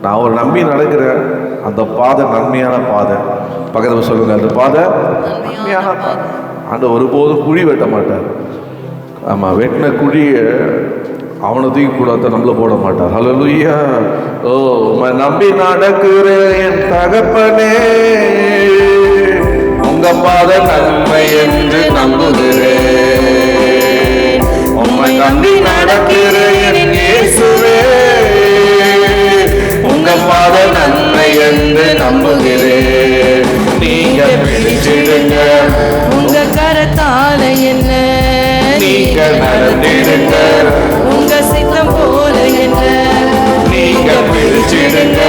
நான் அவரை நம்பி நடக்கிறேன், அந்த பாதை நன்மையான பாதை. பக்கத்தில் சொல்லுங்கள், அந்த பாதை நன்மையான பாதை. ஆண்டவர் ஒருபோதும் குழி வெட்ட மாட்டார். ஆமாம், வெட்டின குழியை அவனை தூக்கி கூடாத நம்மள போட மாட்டார். அல்லேலூயா. ஓ உம்மை நம்பி நடக்கிறேன் என் தகப்பனே, உங்க பாதை நன்மை என்று நம்புகிறேன். உம்மை நம்பி நடக்கிறேன் என் இயேசுவே, உங்க பாதை நன்மை என்று நம்புகிறேன். நீங்க பிடிச்சிடுங்க உங்க கரத்தால என்ன, நீங்க நடந்திடுங்க உங்க சித்தம் போல என்ன, நீங்க பிடிச்சிடுங்க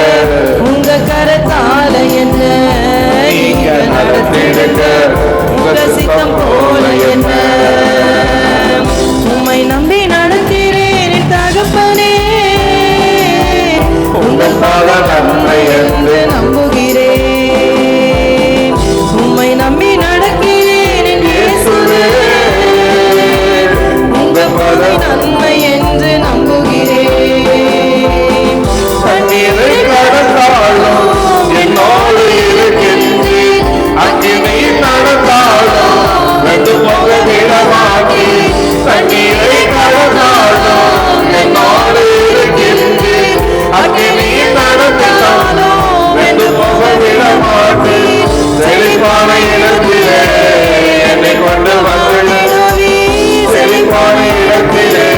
உங்க கரத்தால என்ன, நீங்க நடந்திடுங்க உங்க சித்தம் போல என்ன. உம்மை நம்பி நடக்க பாதை நன்மை என்று நம்புகிறேன். தண்ணீரை கடந்தாலும் என்னோடு இருக்கின்றீர். அக்கினி நடந்தாலும் வெந்து போக விடமாட்டீர். தண்ணீரை கடந்தாலும் என்னோடு இருக்கின்றீர். அக்கினி நடந்தாலும் வெந்து போக விடமாட்டீர். செழிப்பான இடத்திலே என்னை கொண்டு வந்திடுவீர். செழிப்பான இடத்திலே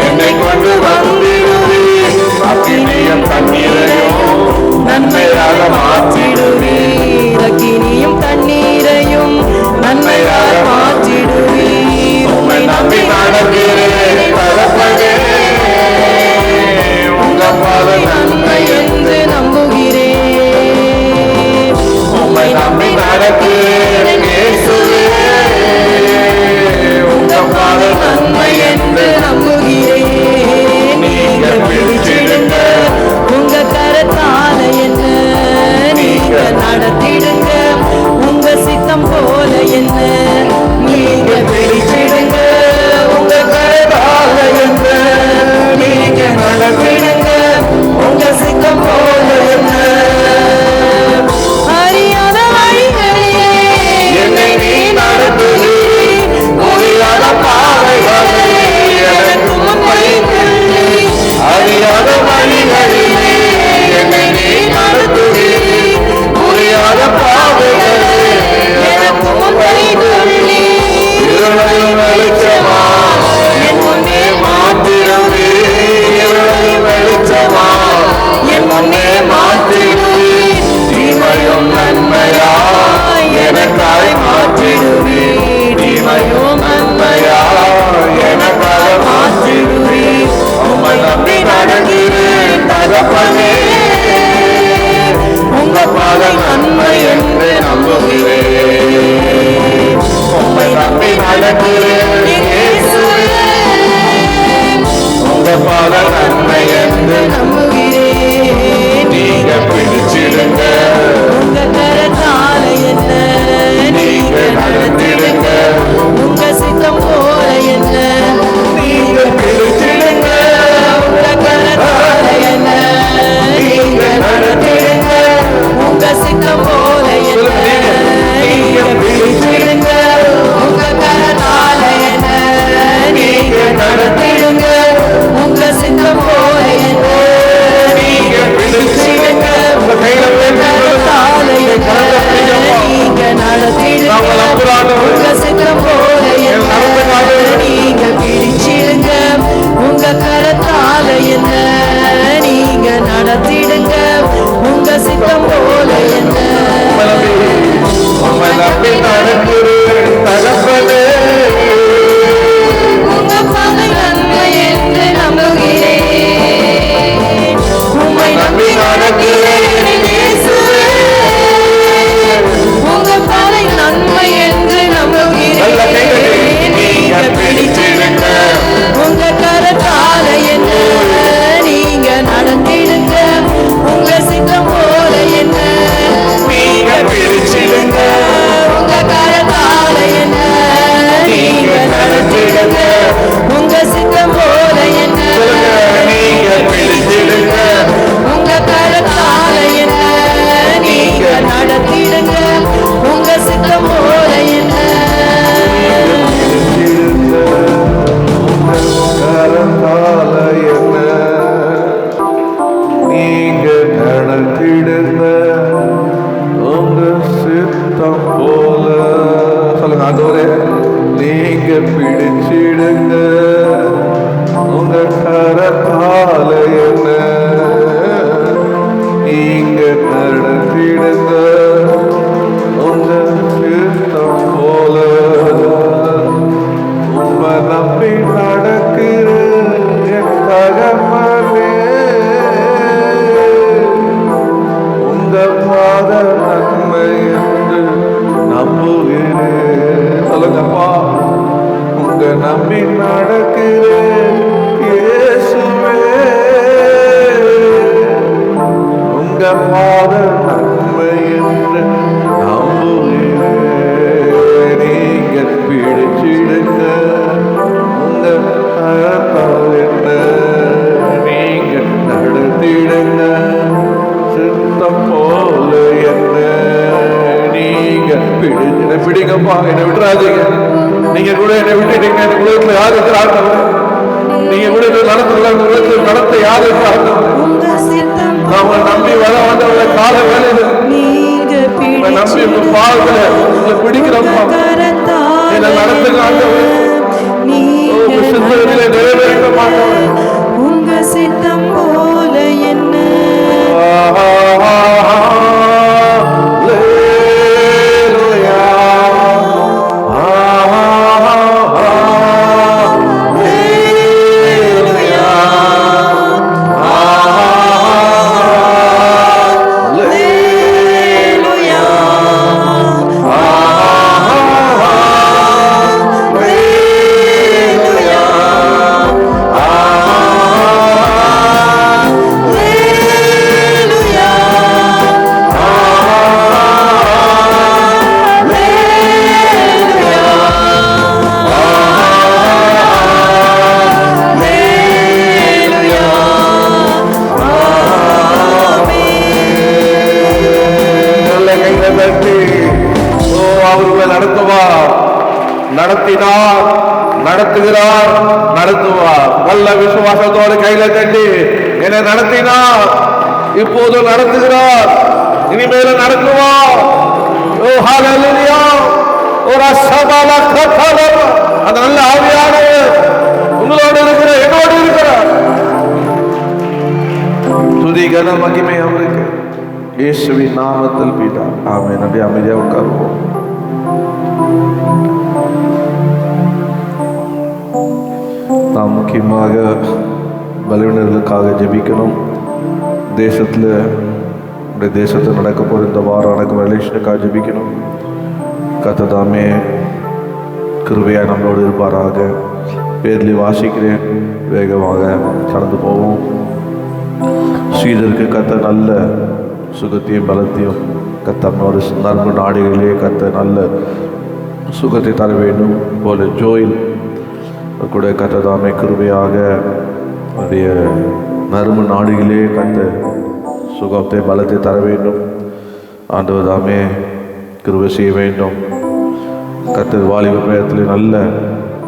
என்னை கொண்டு வந்திடுவீர். அக்கினியும் தண்ணீரையும் நன்மையாக மாற்றிடுவீர். அக்கினியும் தண்ணீரையும் நன்மையாக மாற்றிடுவீர். உம்மை நம்பி நடக்கிறேன் தகப்பனே. உங்க பாதை நன்மை என்று நம்புகிறேன். உம்மை நம்பி நடக்கிறேன் இயேசுவே. உங்க பாதை நன்மை என்று நம்புகிறேன். நீங்க பிடிச்சிடுங்க. உங்க கரத்தால என்ன நீங்க நடத்திடுங்க. உங்க சித்தம் போல என்ன நீங்க பிடிச்சிடுங்க. உங்க கரத்தால என்ன நீங்க நடத்திடுங்க. உங்க சித்தம் போல என்ன அறியாத வழிகளிலே என்னை நீ நடத்துவீர். புரியாத பாதைகளை எனக்கு முன்வைக்கிறீர். அறியாத வழிகளிலே என்னை நீ நடத்துவீர். புரியாத பாதைகளை எனக்கு முன்வைக்கிறீர். இருளையும் வெளிச்சமா என் முன்னே மாற்றிடுவீர். இருளையும் வெளிச்சமா என் முன்னே மாற்றிடுவீர். தீமையும் நன்மையா எனக்காய் மாற்றிடுவீர். தீமையும் நன்மையா எனக்காக மாற்றிடுவீர். உம்மை நம்பி நடக்கிறேன் தகப்பனே. உங்க பாதை நன்மை என்று நம்புகிறேன். உம்மை நம்பி நடக்கிறேன் இயேசுவே. உங்க பாதை நன்மை என்று நம்புகிறேன். நீங்க பிடிச்சிடுங்க. உங்க கரத்தால என்ன நீங்க நடத்திடுங்க. உங்க சித்தம் போல என்ன நீங்க பிடிச்சிடுங்க. உங்க கரத்தால என்ன நீங்க நடத்திடுங்க. உங்க சித்தம் போல என்ன நீங்க பிடிச்சிடுங்க. உங்க கரத்தால என்ன நீங்க நடத்திடுங்க. உங்க சித்தம் போல என்ன நடத்துகிற ஆண்டவரே. நீங்க விடுதலை நடத்துகிற நடத்த யாரு ஆண்டவரே? உங்க சித்தம் நாம நம்பி வர ஆண்டவரே. கால வேலையில நீங்க உங்களை நம்பி உங்க பாதத்துல உங்களை பிடிக்கிறோம்ப்பா. என்னை நடத்துங்க ஆண்டவரே. உங்க சித்தத்திலே நிறைவேற்ற மாட்டவரே. உங்க சித்தம் போல என்ன நடத்தினார், நடத்துகிறார், நடத்துவார். நல்ல விசுவாசத்தோடு கையில தட்டி என்னை நடத்தினார், இப்போது நடத்துகிறார், இனிமேல நடத்துவார். ஓ ஹalleluya. ஒரு அசபால கதல அந்த நல்ல ஆவியானவர் உங்களோடு இருக்கிற, என்னோடு இருக்கிறார். துதி கன மகிமை அவருக்கு. இயேசுவின் நாமத்தில் பிதா ஆமென். அப்படியே அமைதியாக உட்காருவோம். நாம் முக்கியமாக பலவீனர்களுக்காக ஜெபிக்கணும். தேசத்தில் இந்த தேசத்தில் நடக்க போகிற இந்த வாரம் நடக்கும் எலெக்ஷனுக்காக ஜெபிக்கணும். கர்த்தர் தாமே கிருபையாக நம்மளோடு இருப்பாராக. பேரில் வாசிக்கிறேன், வேகமாக கடந்து போவோம். ஸ்ரீதருக்கு கர்த்தர் நல்ல சுகத்தையும் பலத்தையும், கர்த்தர் நரம்பு நாடுகளிலே கர்த்தர் நல்ல சுகத்தை தர வேண்டும் போல ஜோயில் கூட கர்த்தர் தாமே கிருபையாக அவருடைய நரம்பு நாடுகளே கர்த்தர் சுகத்தை பலத்தை தர வேண்டும். ஆண்டவர் தாமே கிருபை செய்ய வேண்டும். கர்த்தர் வாலிப பிராயத்தில் நல்ல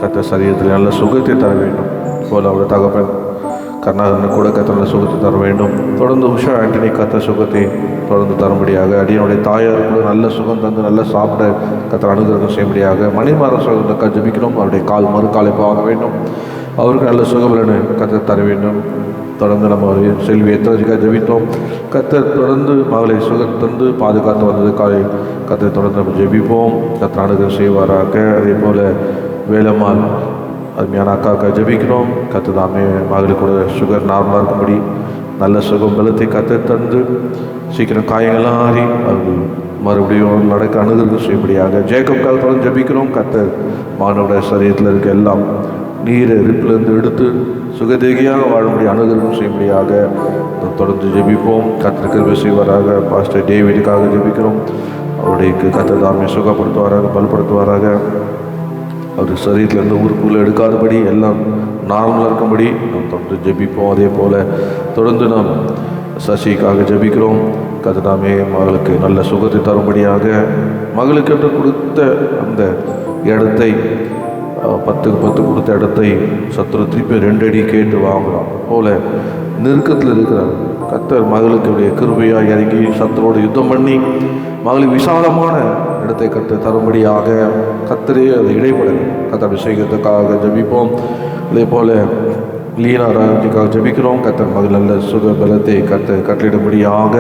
கர்த்தர் சரீரத்தில் நல்ல சுகத்தை தர வேண்டும் போல அவருடைய தகப்பன் கர்நாடகன் கூட கர்த்தர் நல்ல சுகத்தை தர வேண்டும். தொடர்ந்து உஷா ஆண்டனி கர்த்தர் சுகத்தை தொடர்ந்து தரும்படியாக, அடியனுடைய தாயார் கூட நல்ல சுகம் தந்து நல்ல சாப்பிட கர்த்தர் அனுகிரகம் செய்யும்படியாக, மணிமாற சகோதரனுக்காக ஜெபிக்கணும். அவருடைய கால் மறுகாலைப்பு ஆக வேண்டும். அவருக்கு நல்ல சுகபலனை கர்த்தர் தர வேண்டும். தொடர்ந்து நம்ம செல்வி எத்தனைக்காக ஜெபித்தோம். கர்த்தர் தொடர்ந்து மகளை சுகம் தந்து பாதுகாத்து வந்ததுக்காக கர்த்தர் தொடர்ந்து நம்ம ஜெபிப்போம். கர்த்தர் அனுகிரகம் செய்வாராக. அதே போல் வேலம்மாள் அருமையான அக்காவுக்காக ஜெபிக்கிறோம். கர்த்தர் தாமே மகளுக்கு கூட சுகர் நார்மலாக இருக்கும்படி நல்ல சுகம் பலத்தை கர்த்தர் தந்து சீக்கிரம் காயங்கள்லாம் ஆறி அவர்கள் மறுபடியும் நடக்க அனுகிரகம் செய்யும்படியாக ஜேக்கப்காக தொடர்ந்து ஜெபிக்கிறோம். கர்த்தர் மாணவருடைய சரீரத்தில் இருக்க எல்லாம் நீரை இருப்பிலிருந்து எடுத்து சுகதேகியாக வாழும்படி அனுகிரகம் செய்யும்படியாக தொடர்ந்து ஜெபிப்போம். கர்த்தர் கிருபை செய்வாராக. பாஸ்டர் டேவிடுக்காக ஜெபிக்கிறோம். அவருடைய கர்த்தர் தாமே சுகப்படுத்துவாராக, பலப்படுத்துவாராக. அவர் சரீரத்திலேருந்து உறுப்புகளை எடுக்காதபடி எல்லாம் நார்மலாக இருக்கும்படி நாம் தொடர்ந்து ஜெபிப்போம். அதே போல் தொடர்ந்து நாம் சசிக்காக ஜெபிக்கிறோம். கர்த்தர் தாமே மகளுக்கு நல்ல சுகத்தை தரும்படியாக, மகளுக்கு என்று கொடுத்த அந்த இடத்தை 10க்கு 10 கொடுத்த இடத்தை சத்துரு திருப்பி 2 அடி கேட்டு வாங்குறான் போல நெருக்கத்தில் இருக்கிறார். கர்த்தர் மகளுக்கு கிருபையாக இறங்கி சத்துரோடு யுத்தம் பண்ணி மகளுக்கு விசாலமான இடத்தை கர்த்தர் தரும்படியாக கர்த்தரே அதை இடைப்பட கர்த்தர் அபிஷேகத்துக்காக ஜெபிப்போம். அதே போல் லீனா ராஜிக்காக ஜெபிக்கிறோம். கர்த்தர் மகள் நல்ல சுக பலத்தை கர்த்தர் கட்டளிடும்படியாக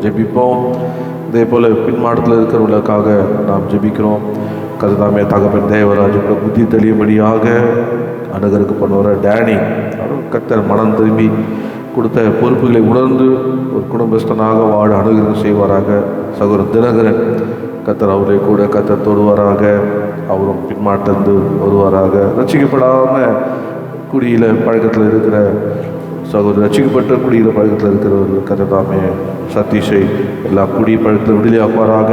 ஜெபிப்போம். அதே போல் பின்மாடத்தில் இருக்கிறவர்களுக்காக நாம் ஜெபிக்கிறோம். கர்த்தர் தாமே தகப்பன் தேவராஜுக்கு புத்தி தெளியும்படியாக அனுகருக்கு பண்ணுவார். டேனி கர்த்தர் மனம் திரும்பி கொடுத்த பொறுப்புகளை உணர்ந்து ஒரு குடும்பஸ்தனாக வாழ அனுகிரகம் செய்வாராக. சகோதரர் தினகரன் கர்த்தர் அவரை கூட கர்த்தர் தொடுவாராக. அவரும் பின்மாட்டிலிருந்து வருவாராக. ரட்சிக்கப்படாமல் குடியில் பழக்கத்தில் இருக்கிற சகோதரர், ரட்சிக்கப்பட்ட குடியில் பழக்கத்தில் இருக்கிறவர்கள் கர்த்தர் தாமே சதீஷை எல்லா குடி பழக்கத்தில் விடுதலையாக்குவாராக.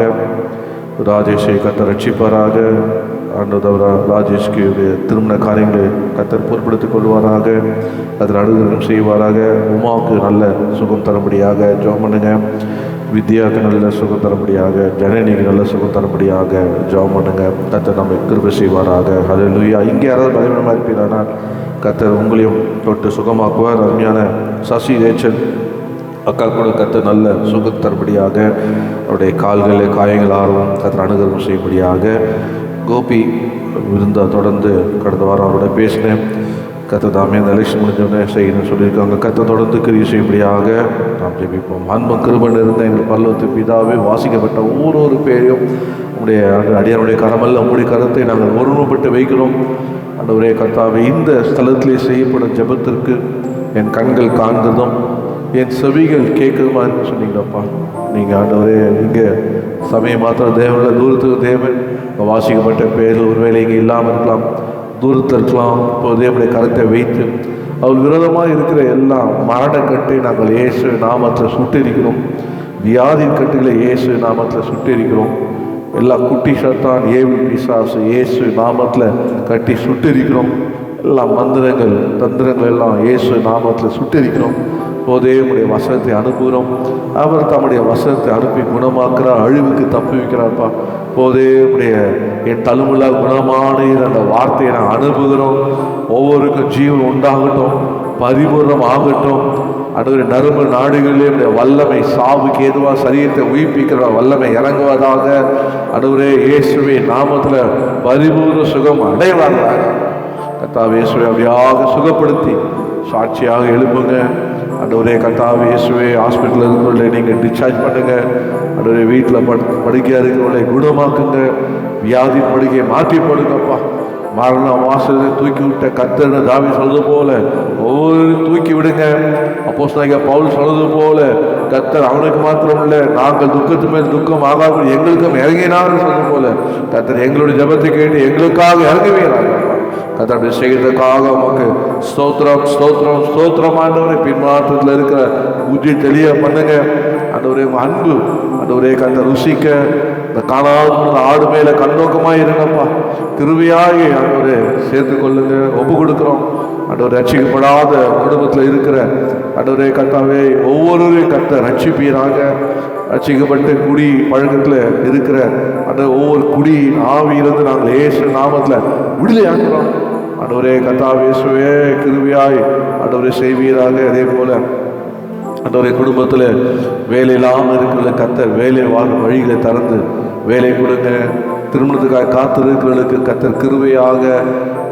ராஜேஷை கர்த்தர் ரட்சிப்பாராக. ஆண்டவரா ராஜேஷ்க்கு திருமண காரியங்களை கர்த்தர் பொறுப்படுத்திக் கொள்வாராக. அதில் அனுகிரகம் செய்வாராக. உமாவுக்கு நல்ல சுகம் தரும்படியாக ஜெபம் பண்ணுங்க. வித்யாவுக்கு நல்ல சுகம் தரப்படியாக, ஜனனிக்கு நல்ல சுகம் தரப்படியாக ஜெபம் பண்ணுங்க. கர்த்தர் நம்ம கிருபை செய்வாராக. ஹல்லேலூயா. இங்கே யாராவது பலவீனமாக இருப்பீங்கன்னா கர்த்தர் உங்களையும் தொட்டு சுகமாக்குவார். அருமையான சசி ரேச்சல் அக்கா கூட கர்த்தர் நல்ல சுகம் தரப்படியாக, அவருடைய கால்களில் காயங்கள் ஆர்வம் கர்த்தர் அனுகிரகம் செய்யும்படியாக. கோபி விருந்தா தொடர்ந்து கடந்த வாரம் அவரோட பேசினேன். கர்த்தர் தாமே அந்த எலெக்ஷன் முடிஞ்சோடனே செய்யணும்னு சொல்லியிருக்காங்க. கர்த்தர் தொடர்ந்து கிரியை செய்யும்படியாக நாம் ஜெபிப்போம். அன்பும் கிருபையும் இருந்த எங்கள் பரலோகத்தின் பிதாவே, வாசிக்கப்பட்ட ஒவ்வொரு பேரையும் உங்களுடைய அடியாருடைய கரமல்ல உங்களுடைய கரத்தை நாங்கள் ஒருமுகப்பட்டு வைக்கிறோம். ஆண்டவரே கர்த்தாவே, இந்த ஸ்தலத்திலே செய்யப்படும் ஜெபத்திற்கு என் கண்கள் காண்கிறதும் என் செவிகள் கேட்குதுமான்னு சொன்னீங்களப்பா. நீங்கள் ஆண்டவரே இங்கே சமயம் மாத்திரம் தேவனில் தூரத்துக்கு தேவன் வாசிக்கப்பட்ட பேரில் ஒருவேளை இங்கே இல்லாமல் இருக்கலாம், தூரத்தில் இருக்கலாம். இப்போதே நம்முடைய கரத்தை வைத்து அவள் விரோதமாக இருக்கிற எல்லா மரணக்கட்டை நாங்கள் இயேசு நாமத்தில் சுட்டெரிக்கிறோம். வியாதின் கட்டுகளை இயேசு நாமத்தில் சுட்டெரிக்கிறோம். எல்லா குட்டி சத்தான் ஏவி பிசாசு இயேசு நாமத்தில் கட்டி சுட்டெரிக்கிறோம். எல்லா மந்திரங்கள் தந்திரங்கள் எல்லாம் இயேசு நாமத்தில் சுட்டெரிக்கிறோம். போதே உடைய வசனத்தை அனுப்புகிறோம். அவர் தம்முடைய வசனத்தை அனுப்பி குணமாக்குறார், அழிவுக்கு தப்பி வைக்கிறார்ப்பா. போதே உடைய என் தழுமுள்ள குணமான அந்த வார்த்தையை நான் அனுப்புகிறோம். ஒவ்வொருக்கும் ஜீவன் உண்டாகட்டும், பரிபூர்ணம் ஆகட்டும். அடுத்த நரம்பு நாடுகளிலே உடைய வல்லமை, சாவுக்கு ஏதுவாக சரீரத்தை உயிர்ப்பிக்கிற வல்லமை இறங்குவதாக. அடுவரே இயேசுவே நாமத்தில் பரிபூர்ண சுகம் அடைவார்களாக. கர்த்தாவே இயேசுவை அப்படியாக சுகப்படுத்தி சாட்சியாக எழுப்புங்க. ஆண்டவரே கர்த்தாவே இயேசுவே, ஹாஸ்பிட்டலில் இருக்கிறவங்களை நீங்கள் டிஸ்சார்ஜ் பண்ணுங்க. ஆண்டவரே வீட்டில் படுக்கையாக இருக்கிறவங்களை குணமாக்குங்க. வியாதி படுக்கையை மாற்றி போடுங்கப்பா. மரண வாசலை தூக்கி விட்ட கர்த்தர்னு தாவீது சொல்றது போல ஒவ்வொரு தூக்கி விடுங்க. அப்போஸ்தலனாகிய பவுல் சொல்றது போல கர்த்தர் அவனுக்கு மாத்திரம் இல்லை, நாங்கள் துக்கத்து மேல் துக்கம் ஆகாமல் எங்களுக்கும் இறங்கினார்னு சொல்றது போல கர்த்தர் எங்களுடைய ஜெபத்தை கேட்டு எங்களுக்காக இறங்குவீராக. கர்த்தருடைய செய்கிறதுக்காக உமக்கு ஸ்தோத்திரம் ஸ்தோத்திரம் ஸ்தோத்திரம். ஆண்டவரே பின்மாற்றத்தில் இருக்கிற புத்தி தெளிய பண்ணுங்க. ஆண்டவரே அன்பு ஆண்டவரே கர்த்தர் ருசிக்க இந்த காணாத ஆடு மேல கண்ணோக்கமாக இருங்கப்பா. கிருபையாகி ஆண்டவரே சேர்த்து கொள்ளுங்க. ஒப்பு கொடுக்குறோம். ஆண்டவர் ரட்சிக்கப்படாத குடும்பத்தில் இருக்கிற ஆண்டவரே கர்த்தாவே ஒவ்வொருவரையும் கர்த்தர் ரட்சிப்பீராக. ரட்சிக்கப்பட்ட குடி பழக்கத்தில் இருக்கிற அந்த ஒவ்வொரு குடி ஆவியிலிருந்து நாங்கள் இயேசு நாமத்தில் விடுதலையாக்குறோம். ஆண்டவரே கர்த்தாவே இயேசுவே கிருபையாய் ஆண்டவரே செய்வீராக. அதே போல ஆண்டவரே குடும்பத்தில் வேலை இல்லாமல் இருக்கிற கர்த்தர் வேலை வாழும் வழிகளை திறந்து வேலை கொடுங்க. திருமணத்துக்காக காத்திருக்கிறவர்களுக்கு கர்த்தர் கிருபையாக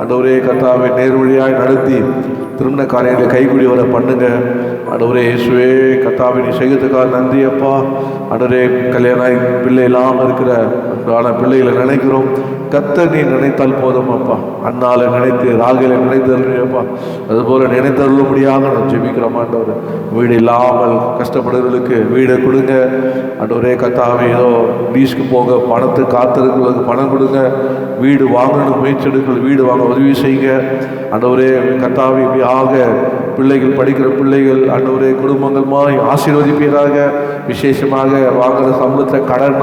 ஆண்டவரே கர்த்தாவை நேர்வழியாய் நடத்தி திருமண காரியங்களை கைகூடி வர பண்ணுங்க. ஆண்டவரே இயேசுவே கர்த்தாவை நீ செய்கிறதுக்காக நன்றி அப்பா. ஆண்டவரே கல்யாணம் பிள்ளை இல்லாமல் இருக்கிற அன்றான பிள்ளைகளை நினைக்கிறோம். கர்த்தர் நீ நினைத்தால் போதும் அப்பா. அண்ணால நினைத்து ராகில நினைத்தருப்பா. அதுபோல நினைத்தருளும்படியாக நான் ஜெபிக்கிறோம். ஆண்டவர் வீடு இல்லாமல் கஷ்டப்படுறவர்களுக்கு வீடை கொடுங்க. ஆண்டவரே கர்த்தாவே ஏதோ லீஸ்க்கு போக பணத்துக்கு காத்திருக்கிறவர்களுக்கு பணம் கொடுங்க. வீடு வாங்கணும் முயற்சி எடுக்கிற வீடு வாங்க உதவி செய்யுங்க. ஆண்டவரே கர்த்தாவே இப்படியாக பிள்ளைகள் படிக்கிற பிள்ளைகள் ஆண்டவரே குடும்பங்கள் மாதிரி ஆசீர்வதிப்பீராக. விசேஷமாக வாங்குற சம்பளத்தை கடன்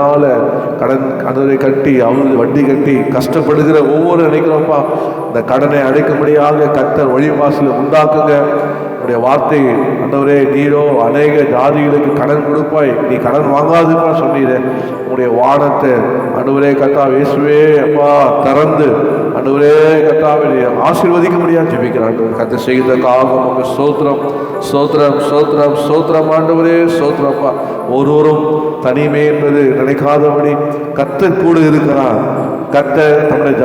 ஆண்டவரை கட்டி அவங்க வட்டி கட்டி கஷ்டப்படுகிற ஒவ்வொரு நினைக்கிறோம்ப்பா. இந்த கடனை அடைக்கும்படியாக கர்த்தர் வழி வாசலை உண்டாக்குங்க. உடைய வார்த்தை ஆண்டவரே நீரோ அநேக ஜாதிகளுக்கு கடன் கொடுப்பாய், நீ கடன் வாங்காதுப்பா சொன்னீரே. உடைய வானத்தை ஆண்டவரே கர்த்தாவே இயேசுவே அப்பா திறந்து ஆண்டவரே கர்த்தாவே ஆசீர்வதிக்க முடியாது ஜெபிக்கிறான். கர்த்தர் செய்கிறதுக்காக உங்க ஸ்தோத்திரம் ஸ்தோத்திரம் ஸ்தோத்திரம் ஸ்தோத்திரம். ஆண்டவரே ஸ்தோத்திரப்பா. ஒருவரும் தனிமை என்பது நினைக்காதபடி கர்த்தர் கூட இருக்கிறார். கர்த்தர் தன்னுடைய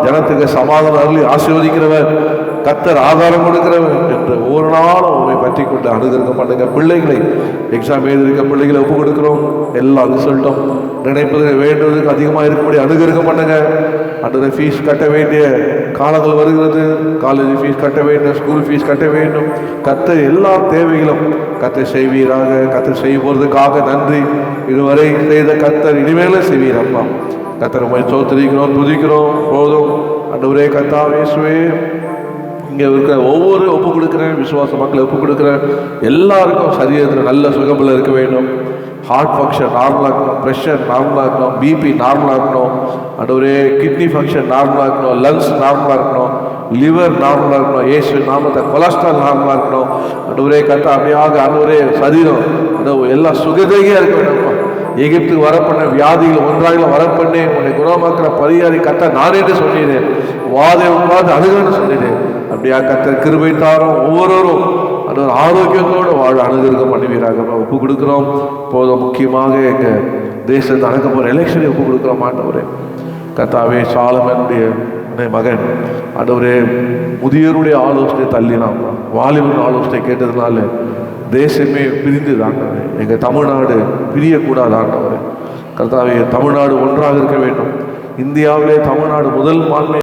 ஜனத்துக்கு சமாதானம் அருளி ஆசீர்வதிக்கிறவர், கர்த்தர் ஆதாரம் கொடுக்கிறவர் என்று ஒவ்வொரு நாளும் உண்மை பற்றி கொண்டு அனுகிரகம் பண்ணுங்க. பிள்ளைகளை எக்ஸாம் எழுதிருக்க பிள்ளைகளை ஒப்பு கொடுக்கிறோம். எல்லா ரிசல்ட்டும் நினைப்பது வேண்டுவதற்கு அதிகமாக இருக்கும்படி அனுகிரகம் பண்ணுங்க. அந்த ஃபீஸ் கட்ட வேண்டிய காலங்கள் வருகிறது. காலேஜ் ஃபீஸ் கட்ட வேண்டும், ஸ்கூல் ஃபீஸ் கட்ட வேண்டும். கர்த்தர் எல்லா தேவைகளும் கர்த்தர் செய்வீராக. கர்த்தர் செய்ய போகிறதுக்காக நன்றி. இதுவரை செய்த கர்த்தர் இனிமேலும் செய்வீரப்பா. கர்த்தர் உம்மை ஸ்தோத்திரிக்கிறோம் துதிக்கிறோம். போதும் ஆண்டவரே கர்த்தாவே இயேசுவே. இங்கே இருக்கிற ஒவ்வொரு ஒப்பு கொடுக்குறேன் விசுவாச மக்களை ஒப்பு கொடுக்குறேன். எல்லாருக்கும் சரீரத்தில் நல்ல சுகமில் இருக்க வேண்டும். ஹார்ட் ஃபங்க்ஷன் நார்மலாக இருக்கணும், ப்ரெஷர் நார்மலாக இருக்கணும், பிபி நார்மலாக இருக்கணும். ஆண்டவரே கிட்னி ஃபங்க்ஷன் நார்மலாக இருக்கணும், லங்ஸ் நார்மலாக இருக்கணும், லிவர் நார்மலாக இருக்கணும். இயேசு நாமத்தை கொலஸ்ட்ரால் நார்மலாக இருக்கணும். ஆண்டவரே கர்த்தா அப்படியாக ஆண்டவரே சரீரம் எல்லா சுகதையாக இருக்க வேண்டும். எகிப்துக்கு வரப்பண்ண வியாதிகள் ஒன்றாக வரப்பண்ணே உன்னை குணமாக்குற பரிகாரி கத்த நான் என்று சொன்னீரேன். வாதை உட்கார்ந்து அணுகுன்னு சொன்னீரேன். அப்படியா கத்தர் கிருபை தாரோம். ஒவ்வொருவரும் அது ஒரு ஆரோக்கியத்தோடு வாழ அணுகிருக்க பண்ணுவீராக ஒப்பு கொடுக்குறோம். போதும் முக்கியமாக எங்கள் தேசத்தை நடக்க போகிற எலெக்ஷனை ஒப்பு கொடுக்குறோம். ஆண்டவரே கர்த்தாவே, சாலமனுடைய மகன் ஆண்டவரே முதியோருடைய ஆலோசனை தள்ளினான், வாலிபன் ஆலோசனை கேட்டதுனால தேசமே பிரிந்து ஆண்டவரே. எங்கள் தமிழ்நாடு பிரியக்கூடாது ஆண்டவரே. கர்த்தாவே, தமிழ்நாடு ஒன்றாக இருக்க வேண்டும். இந்தியாவிலே தமிழ்நாடு முதல் மாண்பை